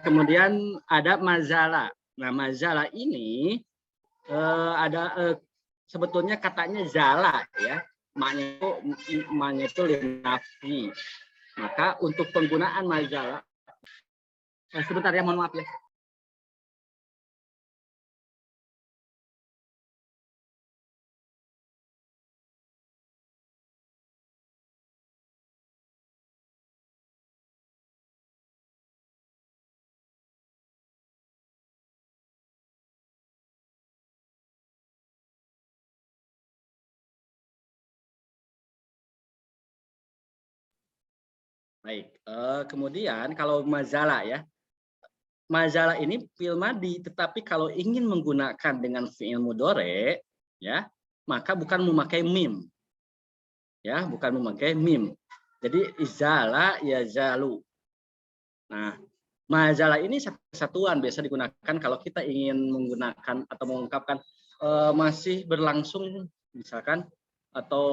kemudian ada mazala. Nah, mazala ini ada sebetulnya katanya zala, ya, maknya itu linafi. Maka untuk penggunaan mazala, sebentar ya, mohon maaf ya. Baik, kemudian kalau mazala ya, mazala ini fi'il madi, tetapi kalau ingin menggunakan dengan fi'il mudhari, ya, maka bukan memakai mim, ya, bukan memakai mim. Jadi izala yazalu. Nah, mazala ini satu kesatuan biasa digunakan kalau kita ingin menggunakan atau mengungkapkan masih berlangsung, misalkan, atau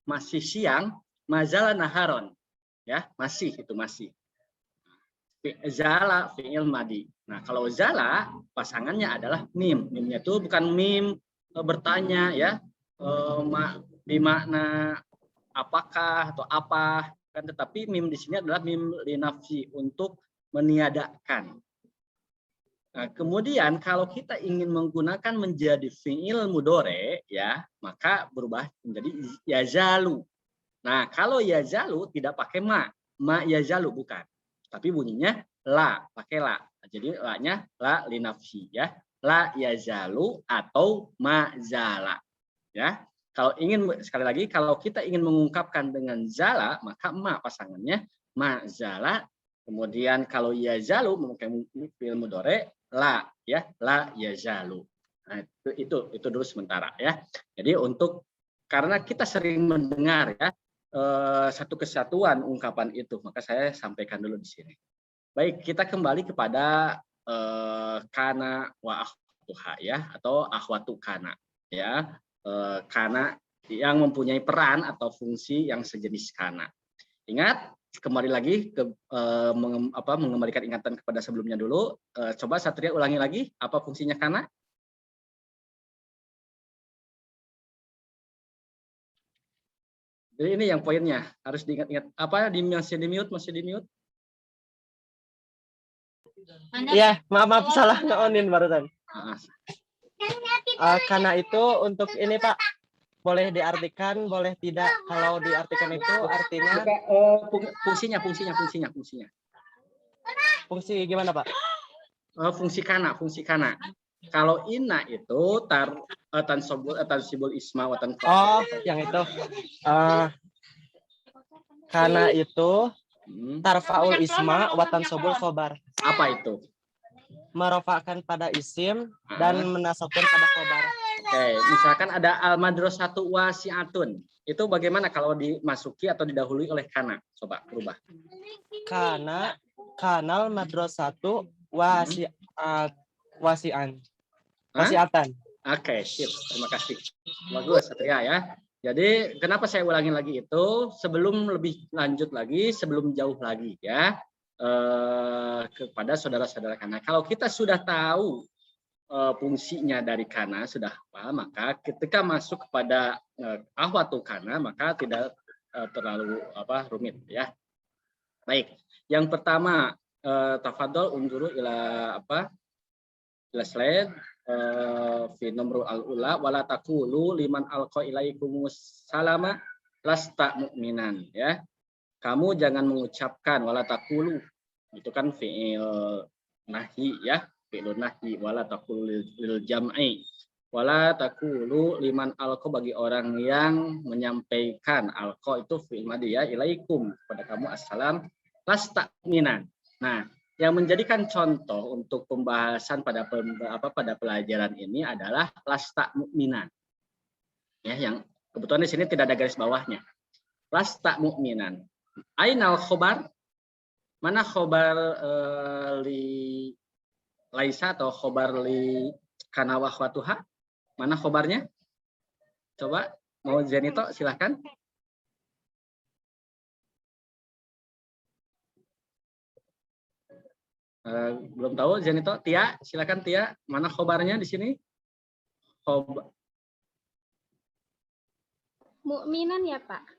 masih siang, mazala naharon. Ya, masih itu masih. Zala fi'il madi. Nah, kalau zala pasangannya adalah mim. Mimnya itu bukan mim bertanya, ya, bermakna apakah atau apa, kan, tetapi mim di sini adalah mim linafsi, untuk meniadakan. Nah, kemudian kalau kita ingin menggunakan menjadi fi'il mudhari, ya, maka berubah menjadi yazalu. Nah, kalau yazalu tidak pakai ma yazalu, bukan. Tapi bunyinya la, pakai la. Jadi la-nya la linafsi, ya. La yazalu atau ma zala. Ya. Kalau ingin, sekali lagi, kalau kita ingin mengungkapkan dengan zala, maka ma pasangannya ma zala. Kemudian kalau yazalu memakai fi'il mudhari, la, ya, la yazalu. Nah, itu dulu sementara, ya. Jadi karena kita sering mendengar, ya, satu kesatuan ungkapan itu, maka saya sampaikan dulu di sini. Baik, kita kembali kepada kana wa akhwatuha, ya, atau akhwatu kana, ya, kana yang mempunyai peran atau fungsi yang sejenis kana. Ingat, kembali lagi ke mengembalikan ingatan kepada sebelumnya dulu. Coba Satria ulangi lagi, apa fungsinya kana? Jadi ini yang poinnya, harus diingat-ingat. Apa, masih di mute? Iya, maaf salah nge-onin barusan. Karena itu untuk ini Pak, boleh diartikan, boleh tidak. Kalau diartikan itu artinya fungsinya. Fungsi gimana Pak? Fungsi kana. Kalau ina itu tansibul isma wa tanfa. Oh, yang itu. Karena itu tarfaul isma wa tansibul khobar. Apa itu? Merofakkan pada isim dan menasabkan pada khobar. Oke, misalkan ada al-madrasatu wasi'atun. Itu bagaimana kalau dimasuki atau didahului oleh kana? Coba berubah. Kanal madrasatu wasi'atan. Oke, sip. Terima kasih. Bagus, Satria, ya. Jadi, kenapa saya ulangin lagi itu? Sebelum lebih lanjut lagi, sebelum jauh lagi, ya, kepada saudara-saudara kana. Kalau kita sudah tahu fungsinya dari kana, sudah apa, maka ketika masuk kepada ahwatu kana, maka tidak terlalu rumit, ya. Baik, yang pertama, tafadhol unzuru ila slide. fi nomor al-ula wala taqulu liman alqa ilaikumus salama lasta mu'minan ya. Kamu jangan mengucapkan wala taqulu, itu kan fi'il nahi ya, fi'il nahi wala taqulu lil jam'i. Wala taqulu liman alqa, bagi orang yang menyampaikan, alqa itu fi'il madhi ya, ilaikum kepada kamu assalam lasta mu'minan. Nah, yang menjadikan contoh untuk pembahasan pada pelajaran ini adalah lasta mu'minan. Ya, yang kebetulan di sini tidak ada garis bawahnya. Lasta mu'minan. Ainal khobar? Mana khobar li laisa atau khobar li kana wa akhwatuha? Mana khobarnya? Coba mau Zenito silahkan. Belum tahu Zenito, Tia, silakan Tia, mana khobarnya di sini? Mukminan ya, Pak.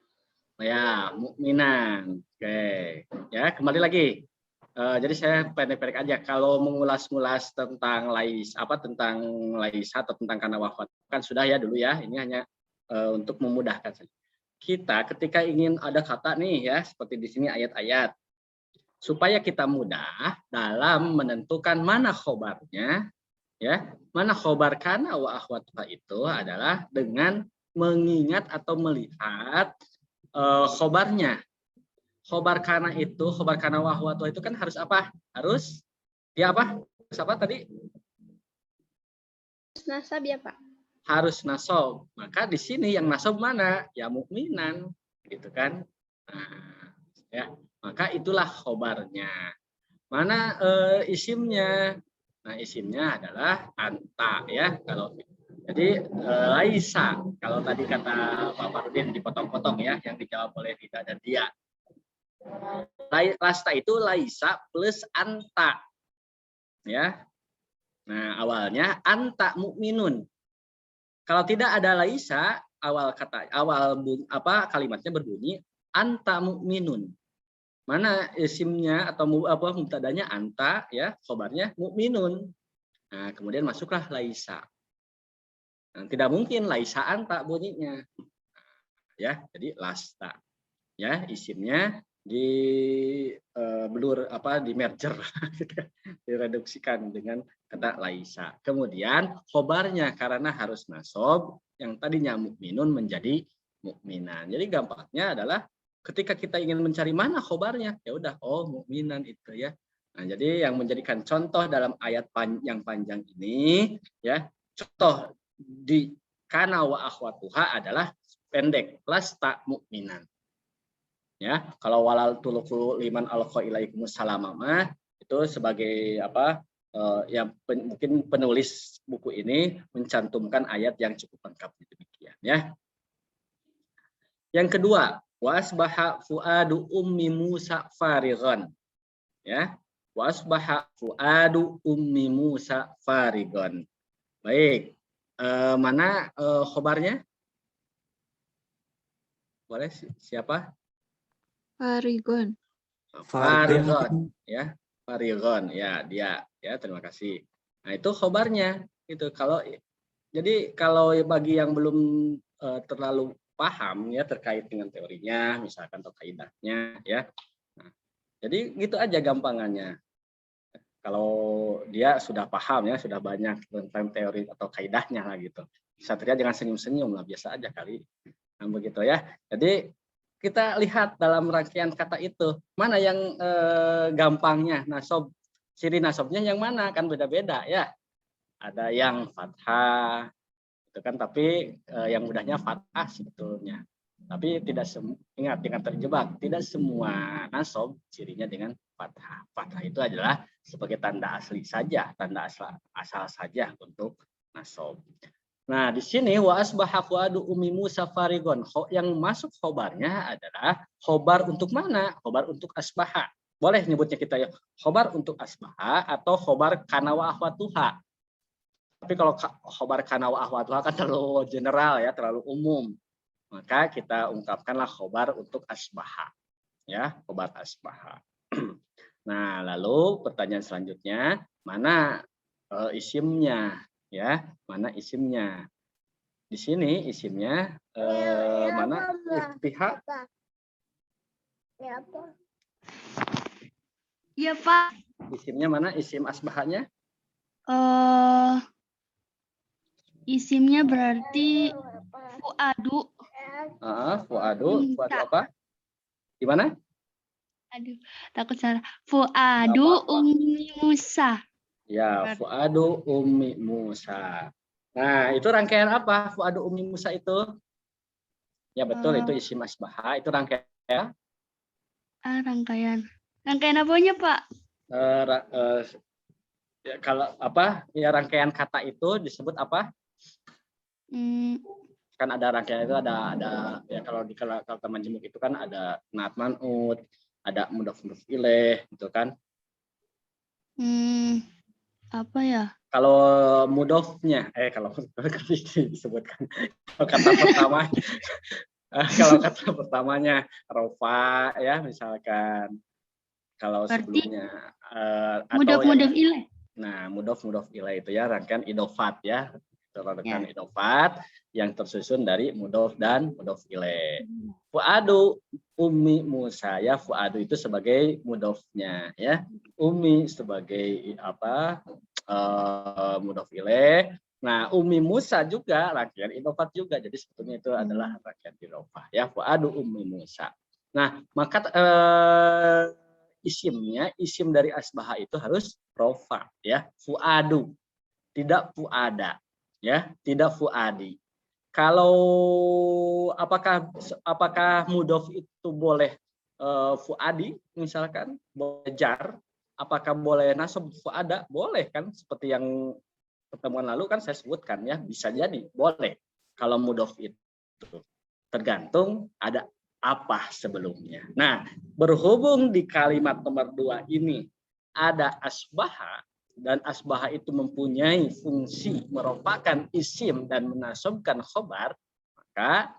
Ya, mukminan. Oke, ya kembali lagi. Jadi saya pendek-pendek aja. Kalau mengulas-ngulas tentang tentang laisa atau tentang kana wafat kan sudah ya dulu ya. Ini hanya untuk memudahkan saja. Kita ketika ingin ada kata nih ya, seperti di sini ayat-ayat. Supaya kita mudah dalam menentukan mana khobarnya, ya, mana khobar kana wa akhwatuha itu adalah dengan mengingat atau melihat khobarnya. Khobar kana itu, khobar kana wa akhwatuha itu kan harus apa? Harus ya apa? Harus apa tadi? Nasab ya, Pak. Harus nasab. Maka di sini yang nasab mana? Ya mukminan, gitu kan? Nah, ya. Maka itulah khobarnya. Mana isimnya? Nah, isimnya adalah anta ya. Jadi laisa. Kalau tadi kata Pak Farudin dipotong-potong ya, yang dijawab oleh Rida dan Dia. Lasta itu laisa plus anta. Ya. Nah, awalnya anta mukminun. Kalau tidak ada laisa, kalimatnya berbunyi anta mukminun. Mana isimnya atau mubtadanya anta ya, khobarnya mukminun. Nah, kemudian masuklah laisa. Nah, tidak mungkin laisa anta bunyinya. Ya, jadi lasta. Ya, isimnya di di merger direduksikan dengan kata laisa. Kemudian khobarnya karena harus nasab, yang tadinya mukminun menjadi mukminan. Jadi gampangnya adalah ketika kita ingin mencari mana khobarnya, ya udah, oh mukminan itu ya. Nah, jadi yang menjadikan contoh dalam ayat yang panjang ini, ya, contoh di kana wa akhwatuha adalah pendek, lasta mukminan. Ya, kalau walal tuluku liman alqa ilaikumus salama itu sebagai yang mungkin penulis buku ini mencantumkan ayat yang cukup lengkap demikian ya. Yang kedua, wasbaha fuadu ummi Musa farigon. Ya, wasbaha fuadu ummi Musa farigon. Baik, mana khobarnya? Boleh siapa? Farigon. Farigon, ya, Farigon, ya dia, ya terima kasih. Nah itu khobarnya, itu jadi kalau bagi yang belum terlalu paham ya terkait dengan teorinya misalkan atau kaidahnya ya. Nah, jadi gitu aja gampangannya. Kalau dia sudah paham ya, sudah banyak tentang teori atau kaidahnya lah gitu. Satria jangan senyum-senyum lah, biasa aja kali. Nah begitu ya. Jadi kita lihat dalam rangkaian kata itu mana yang gampangnya nasab, ciri nasabnya yang mana kan beda-beda ya. Ada yang fathah itu kan, tapi yang mudahnya fathah sebetulnya. Tapi tidak ingat, dengan terjebak, tidak semua nasab cirinya dengan fathah. Fathah itu adalah sebagai tanda asli saja, tanda asal saja untuk nasab. Nah, di sini wa asbaha fuadu ummi Musa farigon. Yang masuk khobarnya adalah khobar untuk mana? Khobar untuk asbaha. Boleh nyebutnya kita ya, khobar untuk asbaha atau khobar kana wa akhwatuha. Tapi kalau khobar kana wa akhwatuha kan terlalu general ya, terlalu umum. Maka kita ungkapkanlah khobar untuk asbaha. Ya, khobar asbaha. Nah, lalu pertanyaan selanjutnya, mana isimnya? ya, mana isimnya. Di sini isimnya mana iftihah? Iya, Pak. Isimnya mana? Isim asbahanya? Isimnya berarti Fuadu. Fuadu apa? Gimana? Aduh, takut salah. Fuadu Ummi Musa. Ya, Fuadu Ummi Musa. Nah, itu rangkaian apa? Fuadu Ummi Musa itu? Ya betul, itu isim asbah. Itu rangkaian. Rangkaian. Rangkaian apanya, Pak? Ya, kalau apa? Ya rangkaian kata itu disebut apa? Kan ada rangkaian itu ada ya kalau taman jemuk itu kan ada naat man'ut, ada mudhof ilaih gitu kan. Apa ya? Kalau mudhofnya kalau disebutkan kata pertama kalau kata pertamanya rofa ya misalkan. Kalau berarti sebelumnya mudhof ilaih. Nah, mudhof ilaih itu ya rangkaian idofat ya. Rangkaian idofat yang tersusun dari mudhof dan mudhof ilaih. Fuadu Ummi Musa ya, Fuadu itu sebagai mudhofnya ya. Ummi sebagai apa? Mudhof ilaih. Nah, Ummi Musa juga rangkaian idofat juga. Jadi sebetulnya itu adalah rangkaian idofah ya, Fuadu Ummi Musa. Nah, maka isim dari asbaha itu harus rofa ya, fuadu, tidak fuada ya, tidak fuadi. Kalau apakah mudhof itu boleh fuadi misalkan, boleh jar, apakah boleh nasab fuada? Boleh kan, seperti yang pertemuan lalu kan saya sebutkan ya, bisa jadi boleh kalau mudhof itu, tergantung ada apa sebelumnya. Nah, berhubung di kalimat nomor 2 ini ada asbaha, dan asbaha itu mempunyai fungsi merupakan isim dan menasabkan khobar, maka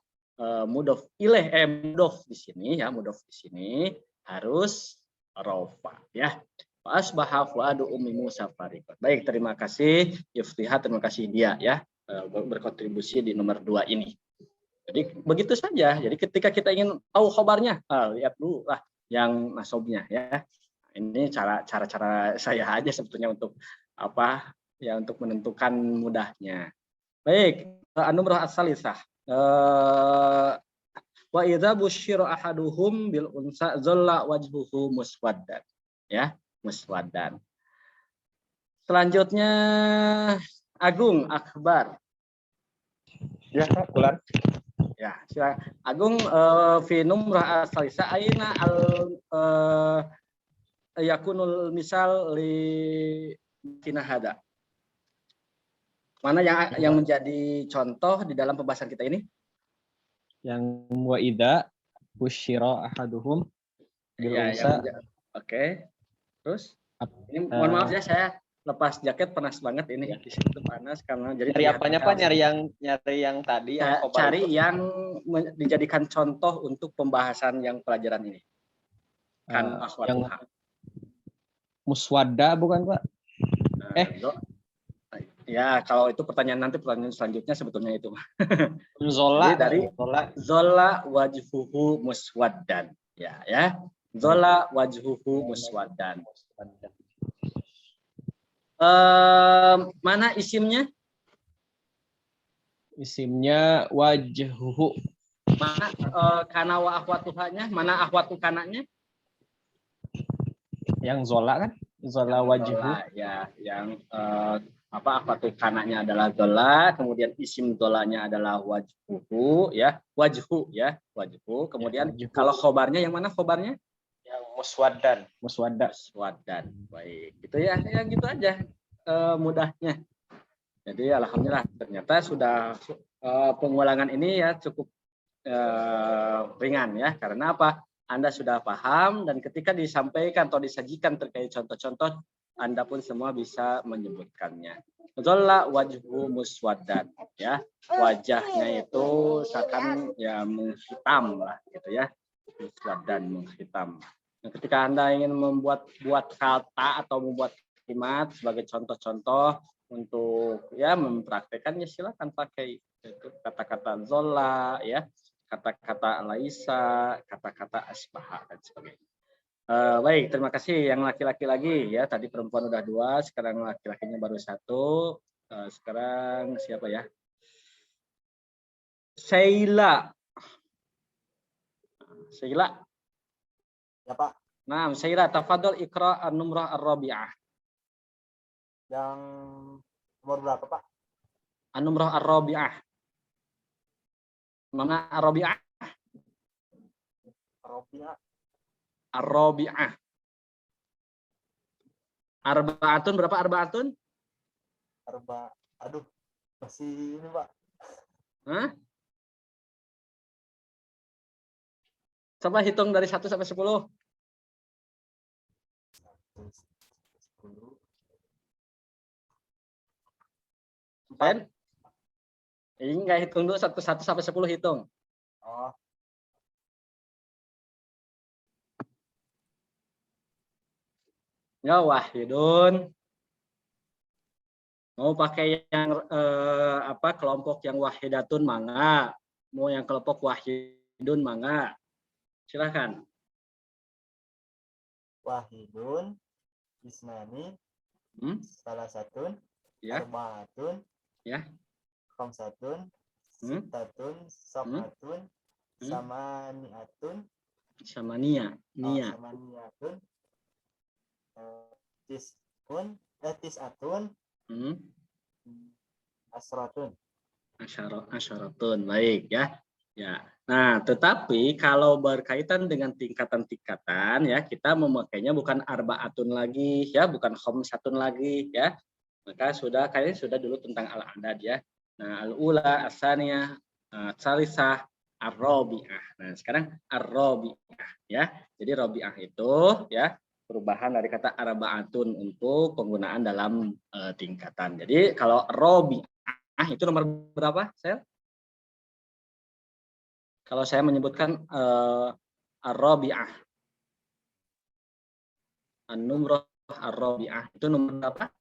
mudhof ilaih mudhof di sini ya, mudhof di sini harus rofa ya. Asbaha fuadu Ummi Musa fariqat. Baik, terima kasih Iftihah, terima kasih dia ya berkontribusi di nomor 2 ini. Jadi begitu saja. Jadi ketika kita ingin tahu khobarnya, lihat dulu lah yang nasobnya ya. Ini cara saya aja sebetulnya untuk apa ya, untuk menentukan mudahnya. Baik, an-numrah as-salisah. Wa idza busyira ahaduhum bil unsa zalla wajhuhu muswaddan. Ya, muswaddan. Selanjutnya Agung Akbar. Ya, Pak, Bulan. Ya, silakan. Agung, fi numrah as-salisa aina al yakunul misal li kinahada. Mana yang menjadi contoh di dalam pembahasan kita ini? Yang wa idza busyira ahaduhum bil unsa. Oke. Terus? Ini mohon maaf ya, saya lepas jaket panas banget ini, di situ panas karena jadi nyari apanya Pak? Nyari yang tadi yang cari yang dijadikan contoh untuk pembahasan yang pelajaran ini. Kan yang muswadda bukan Pak? Ya, kalau itu pertanyaan selanjutnya sebetulnya itu. Zola dari zola wajhuhu muswaddan. Ya. Zola wajhuhu muswaddan. Mana isimnya? Isimnya wajhuhu. Mana kana wa akhwatuhanya? Mana akhwatu kananya? Yang zola kan? Zola wajhu. Ya, yang akhwatu kananya adalah zola, kemudian isim zolanya adalah wajhuhu ya. Wajhu. Kemudian kalau khobarnya yang mana khobarnya? Yang muswaddan. Muswaddan. Baik, gitu ya. Ya gitu aja mudahnya. Jadi alhamdulillah ternyata sudah pengulangan ini ya cukup ringan ya. Karena apa? Anda sudah paham dan ketika disampaikan atau disajikan terkait contoh-contoh, Anda pun semua bisa menyebutkannya. Zolla wajhu muswaddan ya. Wajahnya itu seakan ya menghitam lah gitu ya. Muswaddan, menghitam. Nah, ketika Anda ingin membuat kata atau membuat kalimat sebagai contoh-contoh, untuk ya mempraktekannya silakan pakai itu kata-kata zola ya, kata-kata laisa, kata-kata asbaha dan sebagainya. Baik, terima kasih yang laki-laki lagi ya. Tadi perempuan udah 2, sekarang laki-lakinya baru 1. Sekarang siapa ya? Sheila. Sheila. Ya Pak, Nah, Sheila, tafadhol iqra an-numrah ar-rabi'ah. yang nomor berapa Pak? An-numrah ar-rabi'ah. Mana ar-rabi'ah? Robiah, Ar-rabi'ah. Arba'atun berapa arba'atun? aduh, masih ini Pak. Hah? Coba hitung dari 1 sampai 10. 10. Ben? Ini enggak hitung dulu 1 sampai 10 hitung. Oh, Ya Wahidun. Mau pakai yang kelompok yang wahidatun mangga. Mau yang kelompok wahidun mangga. Silakan. wahidun, isnani, salah satun, Ya. arba'atun, Ya. khamsatun, sittatun, sab'atun, samaniatun, Samania. Nia. samaniatun, tis'atun, asratun. Asyaratun. Baik ya. Ya. Nah, tetapi kalau berkaitan dengan tingkatan-tingkatan ya, kita memakainya bukan arbaatun lagi ya, bukan khamsatun lagi ya. Maka kayaknya sudah dulu tentang al-adad ya. Nah, al-ula, as-saniyah, as-salisah, ar-rabi'ah. Nah, sekarang ar-rabi'ah ya. Jadi rabi'ah itu ya perubahan dari kata arbaatun untuk penggunaan dalam tingkatan. Jadi kalau rabi'ah itu nomor berapa, Sel? Kalau saya menyebutkan ar-rabi'ah, an-numrah ar-rabi'ah itu nomor berapa?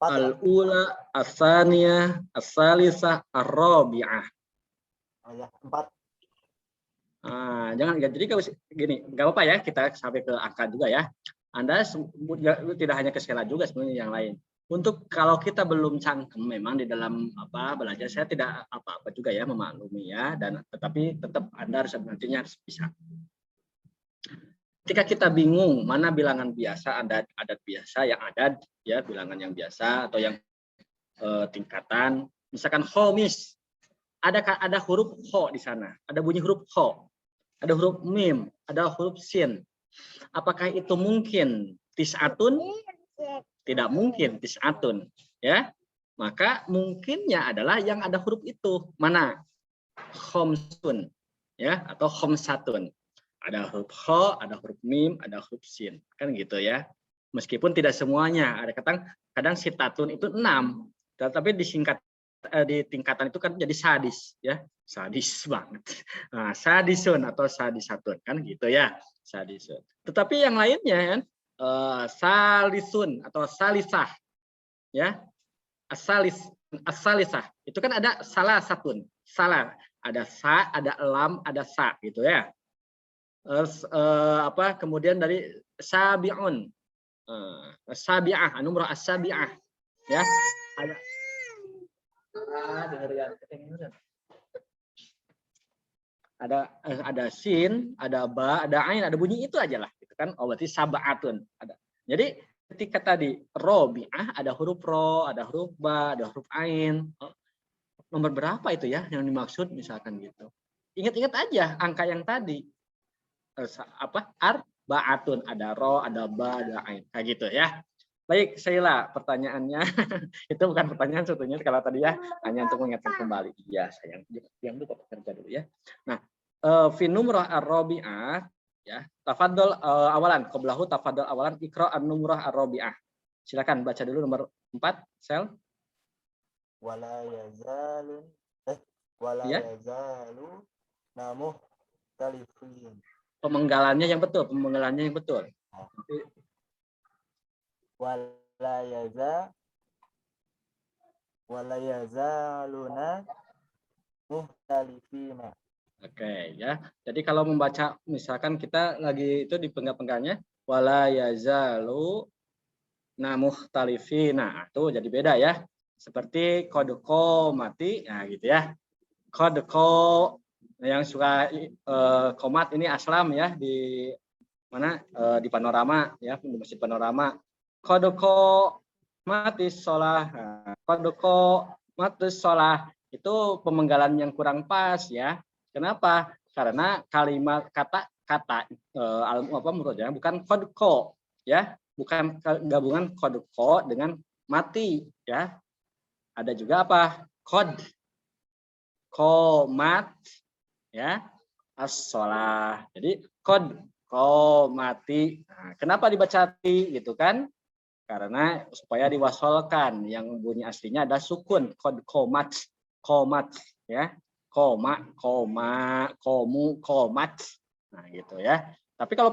Al-ula, as-saniyah, as-salisah, ar-rabi'ah. Oh ya, 4. Jangan jadi gini, nggak apa-apa ya kita sampai ke angka juga ya. Anda tidak hanya ke skala juga sebenarnya yang lain. Untuk kalau kita belum cangkem memang di dalam belajar, saya tidak apa-apa juga ya memaklumi ya, dan tetapi tetap Anda harus nantinya harus bisa. Ketika kita bingung mana bilangan biasa, adat biasa yang adat ya, bilangan yang biasa atau yang tingkatan, misalkan khomis, ada huruf kho di sana, ada bunyi huruf kho, ada huruf mim, ada huruf sin. Apakah itu mungkin tis'atun? Tidak mungkin tis'atun, ya. Maka mungkinnya adalah yang ada huruf itu. Mana? Khomsun, ya, atau khomsatun. Ada huruf kho, ada huruf mim, ada huruf sin. Kan gitu ya. Meskipun tidak semuanya, ada kadang sitatun itu 6, tetapi di tingkatan itu kan jadi sadis, ya. Sadis banget. Nah, sadisun atau sadisatun kan gitu ya. Sadisun. Tetapi yang lainnya kan salisun atau salisah, ya, asalisah itu kan ada salah satun, salah, ada sa, ada lam, ada sa gitu ya. Kemudian dari sabi'un, sabi'ah, numrah as-sabi'ah, ya, ada sin, ada ba, ada ain, ada bunyi itu aja lah, gitu kan. Oh, berarti sab'atun ada. Jadi ketika tadi robi'ah ada huruf ro, ada huruf ba, ada huruf ain. Nomor berapa itu ya yang dimaksud misalkan gitu. Ingat-ingat aja angka yang tadi. Arba'atun, ada ro, ada ba, ada ain. Kayak gitu ya. Baik, Sheila, pertanyaannya itu bukan pertanyaan sebetulnya kalau tadi ya, hanya untuk mengingatkan kembali. Iya, sayang, yang itu kerja dulu ya. Nah, fi numrah ar-rabi'ah ya, tafadhol awalan, qablahu tafadhol awalan iqra an-numrah ar-rabi'ah. Silakan baca dulu nomor 4, Sel. Wala yazalu namuh talifin. pemenggalannya yang betul, pemenggalannya yang betul. wala yazaluna muhtalifina. Oke ya. Jadi kalau membaca misalkan kita lagi itu di penggal-penggalnya wala yazalu muhtalifina. Itu jadi beda ya. Seperti kode mati, nah gitu ya. Kode yang suka komat ini aslam ya di mana di panorama ya, di Masjid Panorama. Kode mati sholah, kode mati sholah itu pemenggalan yang kurang pas ya. Kenapa? Karena kalimat kata menurutnya bukan kodko ya, bukan gabungan kodko dengan mati ya. Ada juga apa? Komat ya, as-sholah. Jadi mati. Nah, kenapa dibaca ti gitu kan? Karena supaya diwasolkan, yang bunyi aslinya ada sukun, komat ya. Komat. Nah, gitu ya. Tapi kalau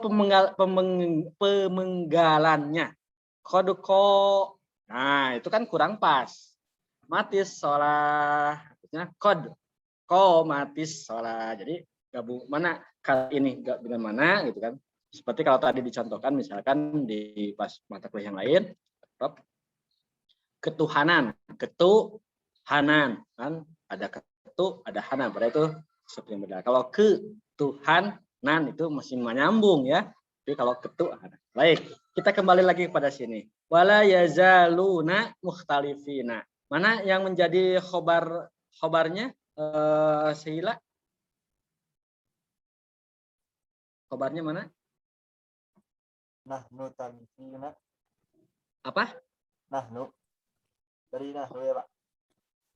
pemenggalannya nah itu kan kurang pas. Matis sholah, artinya matis sholah. Jadi gabung mana kali ini dengan mana gitu kan. Seperti kalau tadi dicontohkan misalkan di pas mata kuliah yang lain, ketuhanan kan ada ketu, ada hanan, berarti itu seperti yang berbeda. Kalau ketuhanan itu masih menyambung ya. Tapi kalau ketuhanan. Baik, kita kembali lagi kepada sini. Wala yazaluna mukhtalifina. Mana yang menjadi khobarnya Sehila? Khobarnya mana? Nahnu talifina. Apa? Nahnu. Dari nahnu ya, Pak.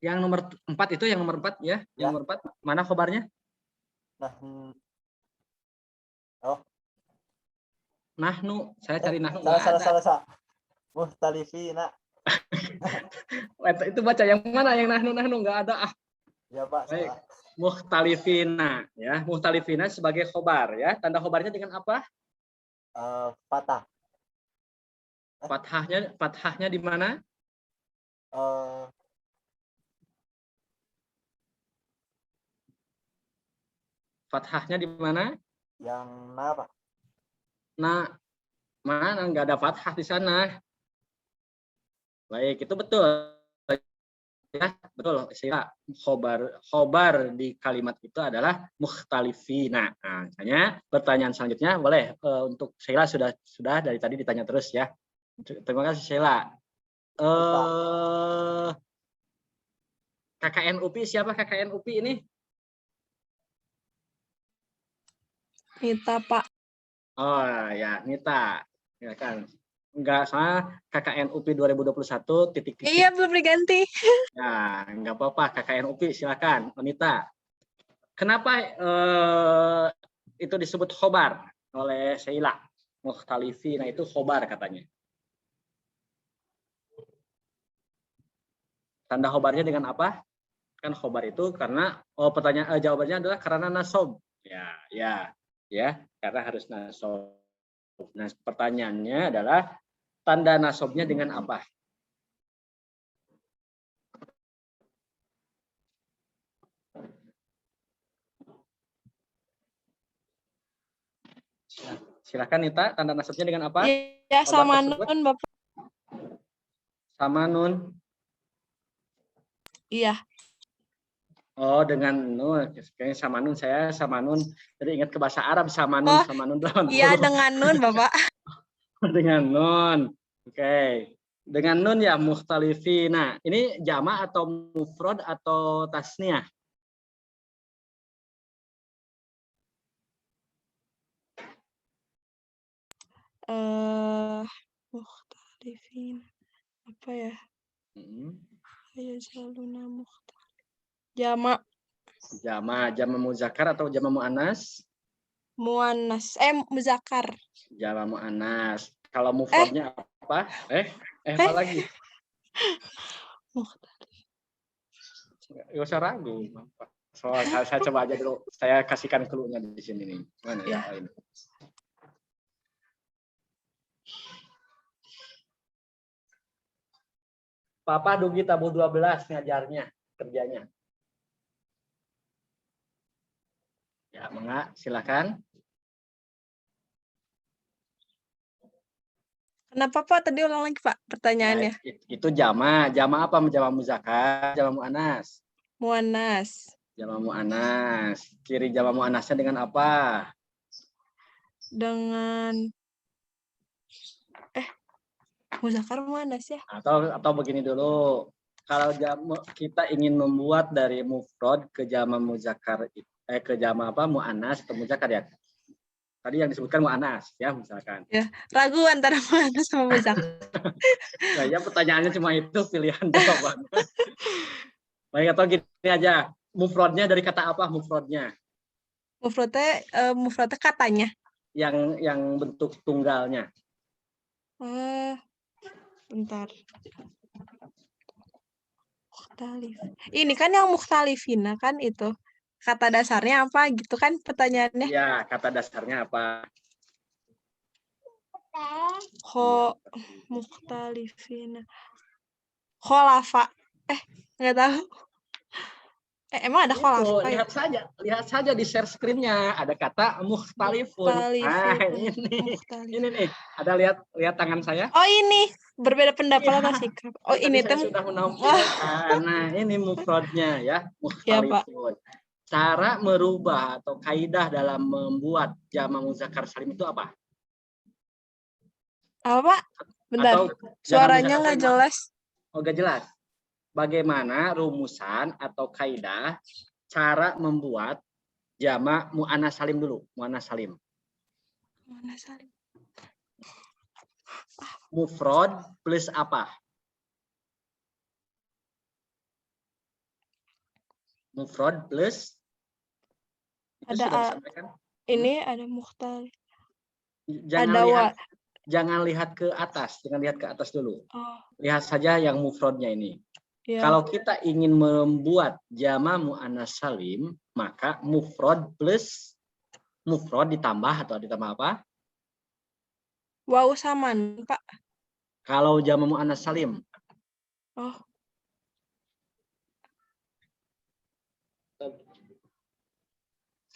Yang nomor 4 itu yang nomor 4 ya. Yang nomor 4 mana khobarnya? Nahnu. Nahnu, saya cari nahnu. Salah. Muhtalifina. Itu baca yang mana? Yang nahnu nggak ada. Ya, Pak. Baik. Muhtalifina ya. Muhtalifina sebagai khobar ya. Tanda khobarnya dengan apa? Fathah. Fathahnya di mana? Fathahnya di mana? Yang Pak. Mana nggak ada fathah di sana. Baik, itu betul. Ya, betul. Khobar di kalimat itu adalah mukhtalifina. Nah, misalnya pertanyaan selanjutnya boleh untuk Sheila sudah dari tadi ditanya terus ya. Terima kasih Sheila. KKN UPI siapa KKN UPI ini? Nita, Pak. Oh ya, Nita. Ya kan. Enggak salah, KKN UPI 2021 titik. Iya, belum diganti. Ya, enggak apa-apa. KKN UPI silakan, Nita. Kenapa itu disebut khobar oleh Sheila? Mukhtalifina itu khobar katanya. Tanda khobarnya dengan apa? Kan khobar itu karena jawabannya adalah karena nasob. Ya, karena harus nasob. Nah, pertanyaannya adalah tanda nasobnya dengan apa? Silakan Nita, tanda nasobnya dengan apa? Ya, sama nun, Bapak. Sama nun. Iya. Oh, dengan nun. Kayaknya sama nun, saya sama nun. Jadi ingat ke bahasa Arab sama nun, sama nun. Iya, dengan nun, Bapak. Dengan nun. Oke. Dengan nun ya mukhtalifina. Ini jama' atau mufrad atau tasniah? Mukhtalifin. Apa ya? Ya saluna mukhtalif. Jama. Jama muzakkar atau jama muannas? Muannas. Muzakkar. Jama muannas. Kalau mufradnya apa? Apa lagi? Mukhtalif. Enggak usah ragu. Saya coba aja dulu. Saya kasihkan clue-nya di sini nih. Mana ya? Ya. Ini. Papa Dugi Tabu 12 ngajarnya, kerjanya. Ya, Mangga, silakan. Kenapa Pak? Tadi ulang lagi Pak pertanyaannya. Itu jama apa? Jama muzakkar, jama muannas. Muannas. Jama muannas. Ciri jama muannasnya dengan apa? Dengan muzakkar muannas ya. Atau begini dulu. Kalau kita ingin membuat dari mufrad ke jama muzakkar ke jama apa? Muannas atau muzakkar ya. Tadi yang disebutkan muannas ya misalkan. Ya, ragu antara muannas sama muzakkar. Nah, ya pertanyaannya cuma itu pilihan jawabannya. Baik, atau gini aja. Mufradnya dari kata apa mufradnya? Mufradnya katanya. Yang bentuk tunggalnya. Bentar. Mukhtalif. Ini kan yang mukhtalifina kan itu. Kata dasarnya apa gitu kan pertanyaannya? Ya, kata dasarnya apa? Mukhtalifina. Kholafa. Nggak tahu. Emang ada kholafa? Lihat saja di share screen-nya ada kata mukhtalifun. Nah, ini nih. Ada lihat tangan saya? Oh, ini berbeda pendapat atau sikap. Oh, ini saya sudah menampilkan. Nah, ini mufradnya ya, mukhtalifun. Cara merubah atau kaidah dalam membuat jama muzakkar salim itu apa? Apa, Pak? Bentar. Suaranya nggak jelas. Oh, nggak jelas. Bagaimana rumusan atau kaidah cara membuat jama muannas salim dulu, muannas salim. Muannas salim. Mufrad plus apa? Mufrad plus ada ini ada mukhtalif. Jangan lihat ke atas, jangan lihat ke atas dulu. Oh. Lihat saja yang mufradnya ini. Ya. Kalau kita ingin membuat jama muannas salim, maka mufrad plus mufrad ditambah atau ditambah apa? Waw saman, Pak. Kalau jama muannas salim. Oh.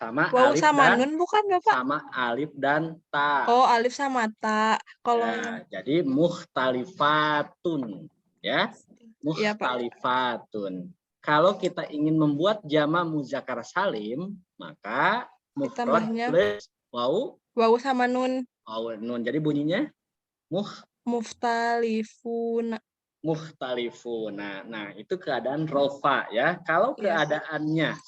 Sama waw alif sama dan nun bukan Bapak? Sama alif dan ta. Oh, alif sama ta. Kalau jadi mukhtalifatun ya. Iya, Pak. Mukhtalifatun. Kalau kita ingin membuat jama muzakkar salim, maka mufrad plus waw sama nun. Nun. Jadi bunyinya Muftalifuna. Mukhtalifuna. Nah, itu keadaan rofa ya. Kalau keadaannya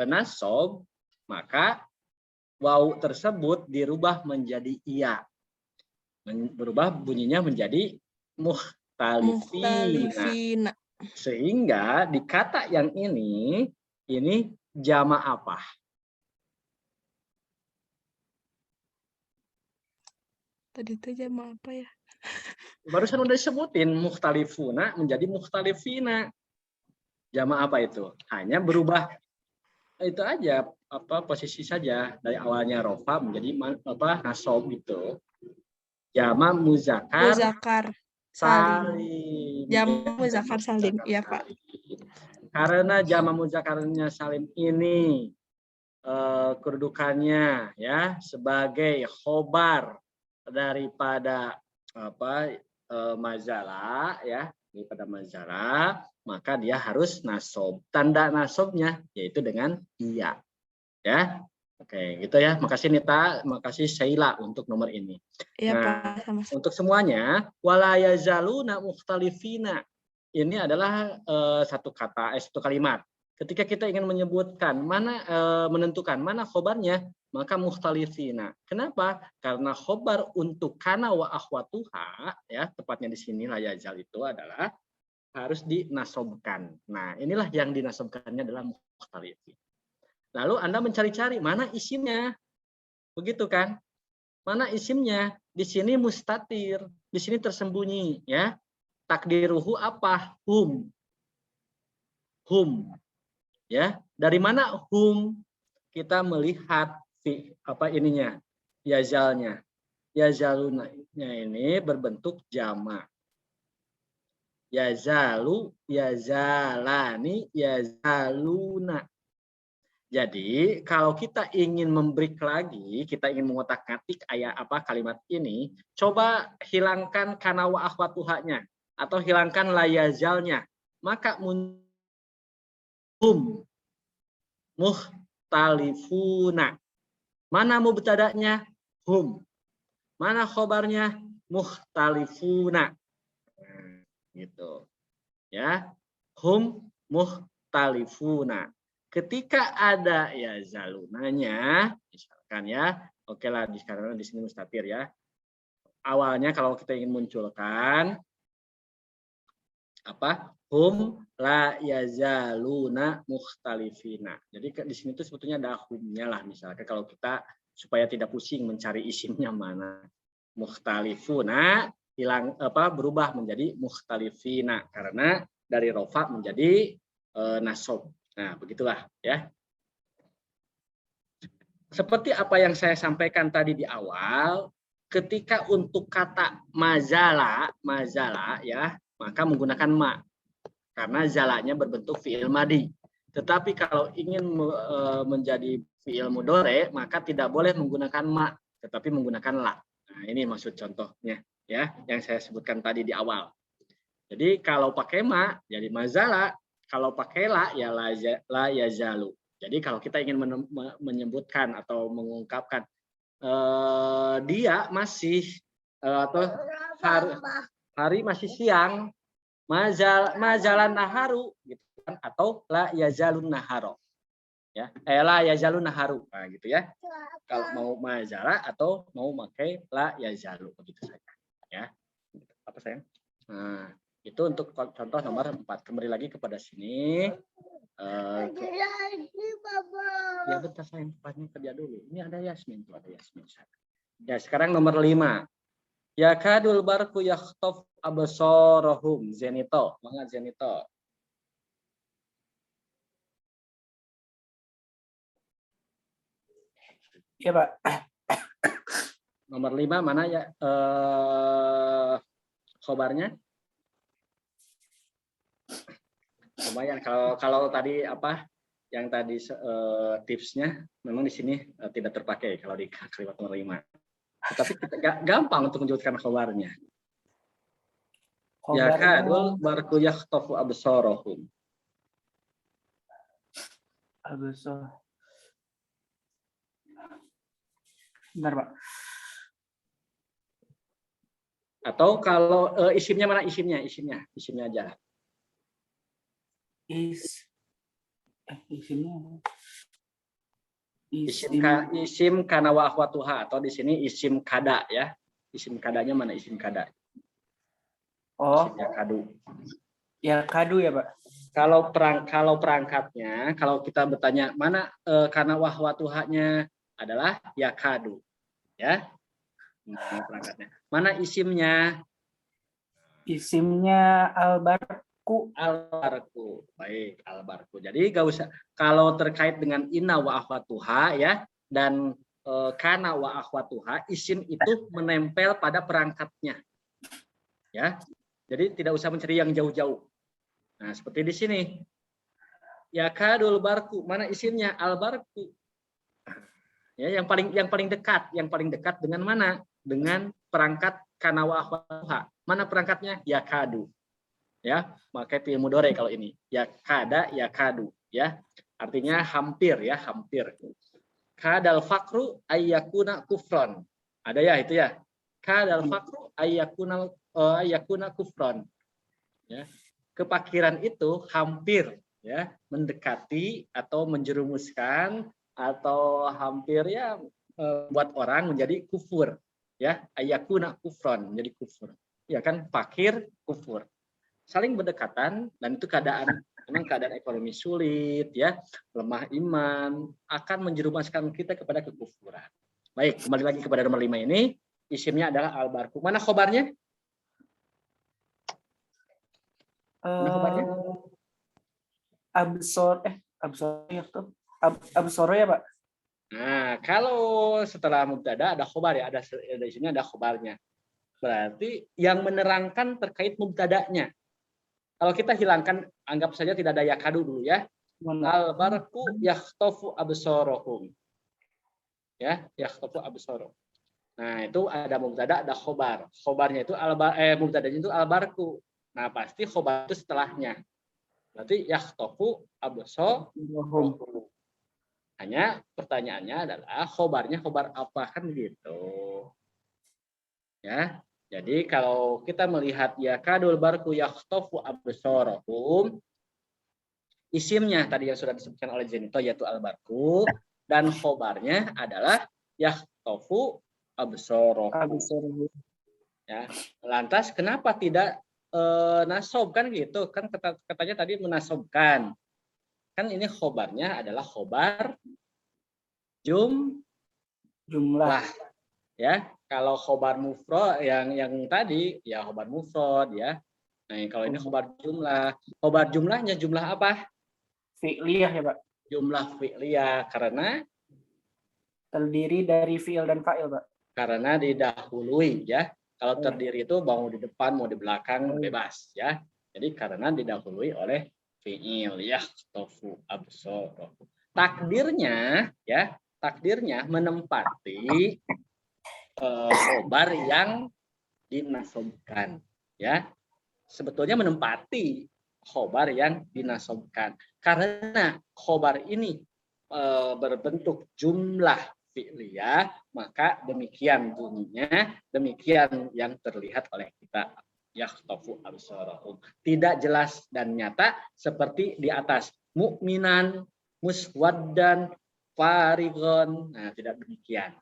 nasob, maka waw tersebut dirubah menjadi iya. Berubah bunyinya menjadi mukhtalifina. Sehingga di kata yang ini jama apa? Tadi itu jama apa ya? Barusan udah disebutin mukhtalifuna menjadi mukhtalifina. Jama apa itu? Hanya berubah itu aja posisi saja dari awalnya rofa menjadi nasob itu. Jama muzakkar salim. Jama muzakkar salim, iya Pak. Karena jama muzakkarnya salim ini kedudukannya ya sebagai khobar daripada mazalah ya, daripada mazalah, maka dia harus nasob. Tanda nasobnya yaitu dengan iya. Ya. Oke, gitu ya. Makasih Nita, makasih Sheila untuk nomor ini. Iya, Pak. Sama. Untuk semuanya, wala yazaluna mukhtalifina. Ini adalah satu kalimat. Ketika kita ingin menyebutkan menentukan mana khobarnya, maka mukhtalifina. Kenapa? Karena khobar untuk kana wa akhwatuha, ya, tepatnya di sini la yazal itu adalah harus dinasobkan. Nah, inilah yang dinasobkannya adalah mukhtalifin. Lalu Anda mencari-cari mana isimnya. Begitu kan? Mana isimnya? Di sini mustatir, di sini tersembunyi, ya. Takdiruhu apa? Hum. Ya, dari mana hum? Kita melihat ininya, yazalnya. Yazalunanya ini berbentuk jamak. Yazalu, yazalani, yazaluna. Jadi kalau kita ingin membreak lagi, kita ingin mengotak-atik kalimat ini, coba hilangkan kana wa akhwatuhanya atau hilangkan la yazalnya. Maka hum mukhtalifuna. Mana mubtada'nya? Hum. Mana khobarnya? Mukhtalifuna. Nah, gitu. Ya. Hum mukhtalifuna. Ketika ada ya zalunanya, misalkan ya, oke lah karena di sini mustatir ya. Awalnya kalau kita ingin munculkan hum la yazaluna mukhtalifina. Jadi di sini tuh sebetulnya ada humnya lah, misalkan kalau kita supaya tidak pusing mencari isimnya mana. Mukhtalifuna berubah menjadi mukhtalifina karena dari rofa menjadi nasab. Nah, begitulah ya. Seperti apa yang saya sampaikan tadi di awal, ketika untuk kata mazala ya, maka menggunakan ma. Karena zalanya berbentuk fi'il madi. Tetapi kalau ingin menjadi fi'il mudhari, maka tidak boleh menggunakan ma, tetapi menggunakan la. Nah, ini maksud contohnya ya, yang saya sebutkan tadi di awal. Jadi kalau pakai ma jadi mazala, kalau pakai la ya la yazalu. Jadi kalau kita ingin menyebutkan atau mengungkapkan dia masih atau hari masih siang, majalan naharu gitu kan, atau la yazalun naharo. Ya, la yazalun naharu. Nah, gitu ya. Kalau mau majala atau mau pakai la yazalu begitu saja. Ya. Apa sayang? Nah, itu untuk contoh nomor 4. Kembali lagi kepada sini. Ya bentar sayang, tempatnya kerja dulu. Ini ada Yasmin tuh, ada Yasmin. Ya, sekarang nomor 5. Yakadul barku yakhtof absarahum. Zenito, banget Zenito. Ya, Pak. Nomor 5 mana ya khobarnya? Lumayan kalau tadi yang tadi tipsnya memang di sini tidak terpakai kalau di kalimat nomor 5. Tapi gampang untuk menjawabkan khobarnya. Ya kadul barku yakhtafu absarahum. Absar. Bentar, Pak. Atau kalau isimnya mana isimnya aja. Isim kana wa akhwatuha, atau di sini isim kada ya. Isim kadanya mana isim kada? Oh. Ya kadu. Ya kadu ya, Pak. Kalau perangkatnya, kalau kita bertanya mana kana wa akhwatuhanya adalah ya kadu. Ya. Nah, perangkatnya. Mana isimnya? Isimnya albarku. Albarku. Baik, albarku. Jadi gak usah kalau terkait dengan inna wa akhwatuha ya dan kana wa akhwatuha, isim itu menempel pada perangkatnya. Ya. Jadi tidak usah mencari yang jauh-jauh. Nah, seperti di sini. Ya kadul barku, mana isimnya? Albarku. Ya, yang paling dekat dengan mana? Dengan perangkat kana wa akhwatuha. Mana perangkatnya? Ya kadu. Ya, pakai fi'il mudhari kalau ini. Ya kada, ya kadu, ya. Artinya hampir ya, hampir. Kadal fakru ayyakuna kufron. Ada ya itu ya. Kadal fakru ayyakuna kufron. Ya. Kepakiran itu hampir ya, mendekati atau menjerumuskan atau hampir ya buat orang menjadi kufur. Ya, ayyakuna kufron, menjadi kufur. Ya kan, fakir, kufur. Saling berdekatan dan itu memang keadaan ekonomi sulit ya, lemah iman akan menjerumuskan kita kepada kekufuran. Baik, kembali lagi kepada nomor 5 ini, isimnya adalah albarku. Mana khobarnya? Mana khobarnya? Absoro ya Pak. Nah, kalau setelah mubtada ada khobar ya, ada di sini ada khobarnya. Berarti yang menerangkan terkait mubtadanya. Kalau kita hilangkan, anggap saja tidak ada yakadu dulu ya. Al-barku yakhtofu absorohum. Ya, yakhtofu absorohum. Nah, itu ada mubtada, ada khobar. Khobarnya itu mubtadanya itu al-barku. Nah, pasti khobar itu setelahnya. Berarti yakhtofu absorohum. Hanya pertanyaannya adalah khobarnya khobar apa kan gitu. Ya. Jadi kalau kita melihat yakadul barku yakhtofu absorohum, isimnya tadi yang sudah disebutkan oleh Zenito yaitu al-barku, dan khobarnya adalah yakhtofu absorohum. Ya. Lantas kenapa tidak nasob kan gitu? Kan katanya tadi menasobkan. Kan ini khobarnya adalah khobar jumlah. Ya, kalau khobar mufrad yang tadi ya khobar mufrad ya. Nah, kalau ini khobar jumlah. Khobar jumlahnya jumlah apa? Fi'liyah ya Pak. Jumlah fi'liyah karena terdiri dari fi'il dan fa'il Pak. Karena didahului ya. Kalau terdiri itu mau di depan mau di belakang bebas ya. Jadi karena didahului oleh fi'il yakhtofu absorohum. Takdirnya ya, takdirnya menempati khobar yang dinasobkan ya. Sebetulnya menempati khobar yang dinasobkan karena khobar ini berbentuk jumlah fi'liyah, maka demikian bunyinya, demikian yang terlihat oleh kita. Yakhtofu absorohum. Tidak jelas dan nyata seperti di atas. Mukminan, muswaddan, farigon. Nah, tidak demikian.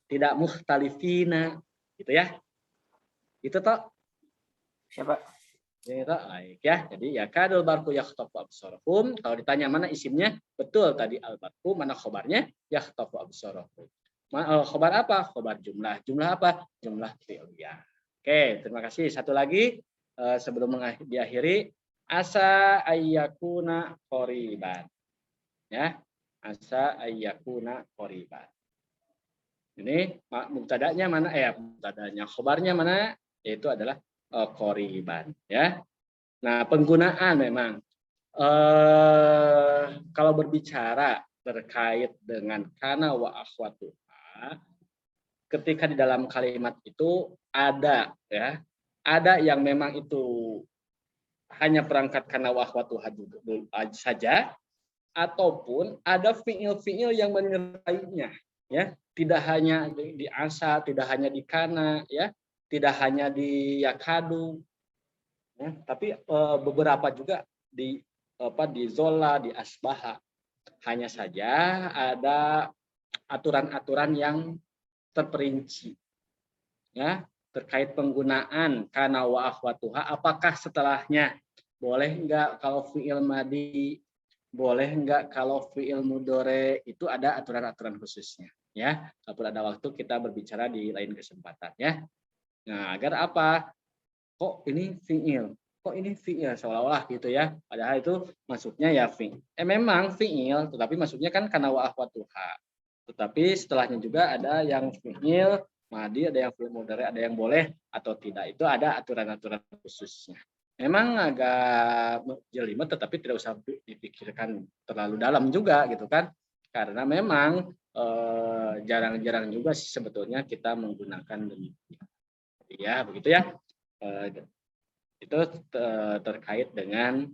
Tidak mukhtalifina, gitu ya. Itu toh. Siapa? Itu baik ya. Jadi ya kadul barku yakhtofu absorohum. Kalau ditanya mana isimnya, betul tadi al barku, mana khobarnya? Yakhtofu absorohum. Khobar apa? Khobar jumlah. Jumlah apa? Jumlah fi'liyah. Oke, terima kasih. Satu lagi sebelum diakhiri, asa ayyakuna qoriban. Ya, asa ayyakuna qoriban. Ini mubtadanya mana? Mubtadanya khobarnya mana? Yaitu adalah qoriban, ya. Nah, penggunaan memang kalau berbicara terkait dengan kana wa akhwatuha, ketika di dalam kalimat itu ada ya, ada yang memang itu hanya perangkat kana wa akhwatuha saja, ataupun ada fiil-fiil yang menyertainya ya, tidak hanya di asa, tidak hanya di kana ya, tidak hanya di yakadu ya, tapi beberapa juga di zola, di asbaha. Hanya saja ada aturan-aturan yang terperinci ya terkait penggunaan kana wa akhwatuha. Apakah setelahnya boleh enggak kalau fiil madi, boleh enggak kalau fiil mudore, itu ada aturan-aturan khususnya ya. Kalau ada waktu kita berbicara di lain kesempatan ya. Nah, agar apa? Kok ini fiil? Kok ini fiil seolah-olah gitu ya. Padahal itu maksudnya ya fiil. Memang fiil, tetapi maksudnya kan kana wa akhwatuha. Tetapi setelahnya juga ada yang fiil madi, ada yang fiil mudhari, ada yang boleh atau tidak. Itu ada aturan-aturan khususnya. Memang agak jelimet, tetapi tidak usah dipikirkan terlalu dalam juga gitu kan. Karena memang jarang-jarang juga sih sebetulnya kita menggunakan demikian. Ya, begitu ya. Itu terkait dengan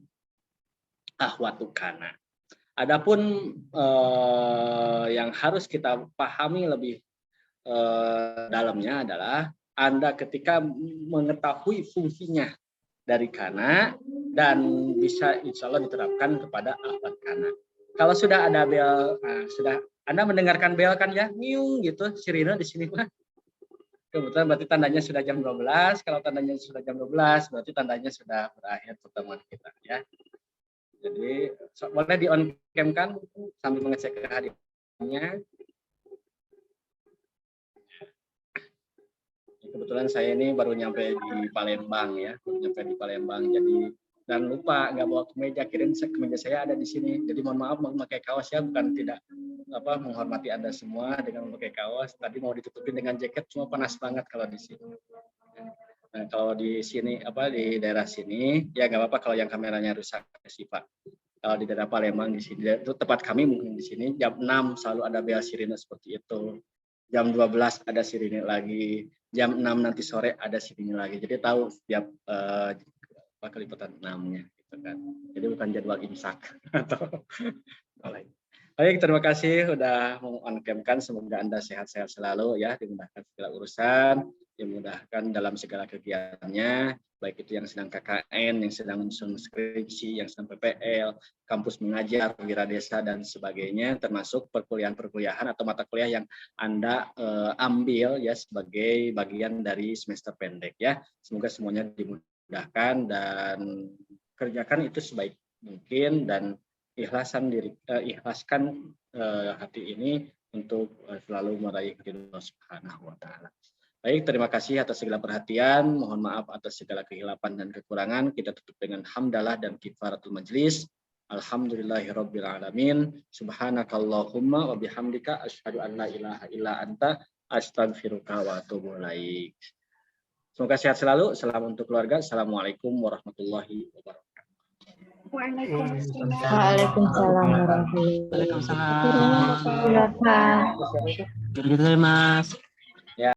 akhwatu kana. Adapun yang harus kita pahami lebih dalamnya adalah Anda ketika mengetahui fungsinya dari kana dan bisa insya Allah diterapkan kepada akhwat kana. Kalau sudah ada bel, sudah Anda mendengarkan bel kan ya, miung gitu, sirine di sini mah. Kebetulan berarti tandanya sudah jam 12. Kalau tandanya sudah jam 12, berarti tandanya sudah berakhir pertemuan kita ya. Jadi boleh di on cam kan sambil mengecek kehadirannya. Kebetulan saya ini baru nyampe di Palembang ya, baru nyampe di Palembang. Jadi dan lupa nggak bawa kemeja, kirim kemeja saya ada di sini. Jadi mohon maaf memakai kaos ya, bukan tidak menghormati Anda semua dengan memakai kaos. Tadi mau ditutupin dengan jaket, cuma panas banget kalau di sini. Nah, kalau di sini di daerah sini ya nggak apa-apa kalau yang kameranya rusak sih Pak. Kalau di daerah Palembang di sini itu tempat kami mungkin di sini jam 6 selalu ada bel sirine seperti itu. Jam 12 ada sirine lagi. Jam 6 nanti sore ada sirine lagi. Jadi tahu setiap kelipatan 6-nya gitu kan. Jadi bukan jadwal imsak atau lain. Baik, terima kasih sudah meng-on-cam-kan. Semoga Anda sehat-sehat selalu ya, dimudahkan segala urusan, dimudahkan dalam segala kegiatannya, baik itu yang sedang KKN, yang sedang menyusun skripsi, yang sedang PPL, kampus mengajar, wira desa dan sebagainya, termasuk perkuliahan atau mata kuliah yang Anda ambil ya sebagai bagian dari semester pendek ya. Semoga semuanya dimudahkan dan kerjakan itu sebaik mungkin dan ikhlaskan hati ini untuk selalu meraih ridho Allah Subhanahu wa taala. Baik, terima kasih atas segala perhatian. Mohon maaf atas segala kehilapan dan kekurangan. Kita tutup dengan hamdalah dan kifaratul majlis. Alhamdulillahirabbil alamin. Subhanakallahumma wa bihamdika asyhadu an la ilaha illa anta astaghfiruka wa atubu ilaik. Semoga sehat selalu. Salam untuk keluarga. Assalamualaikum warahmatullahi wabarakatuh. Waalaikumsalam warahmatullahi wabarakatuh. Waalaikumsalam. Silakan. Terima kasih Mas.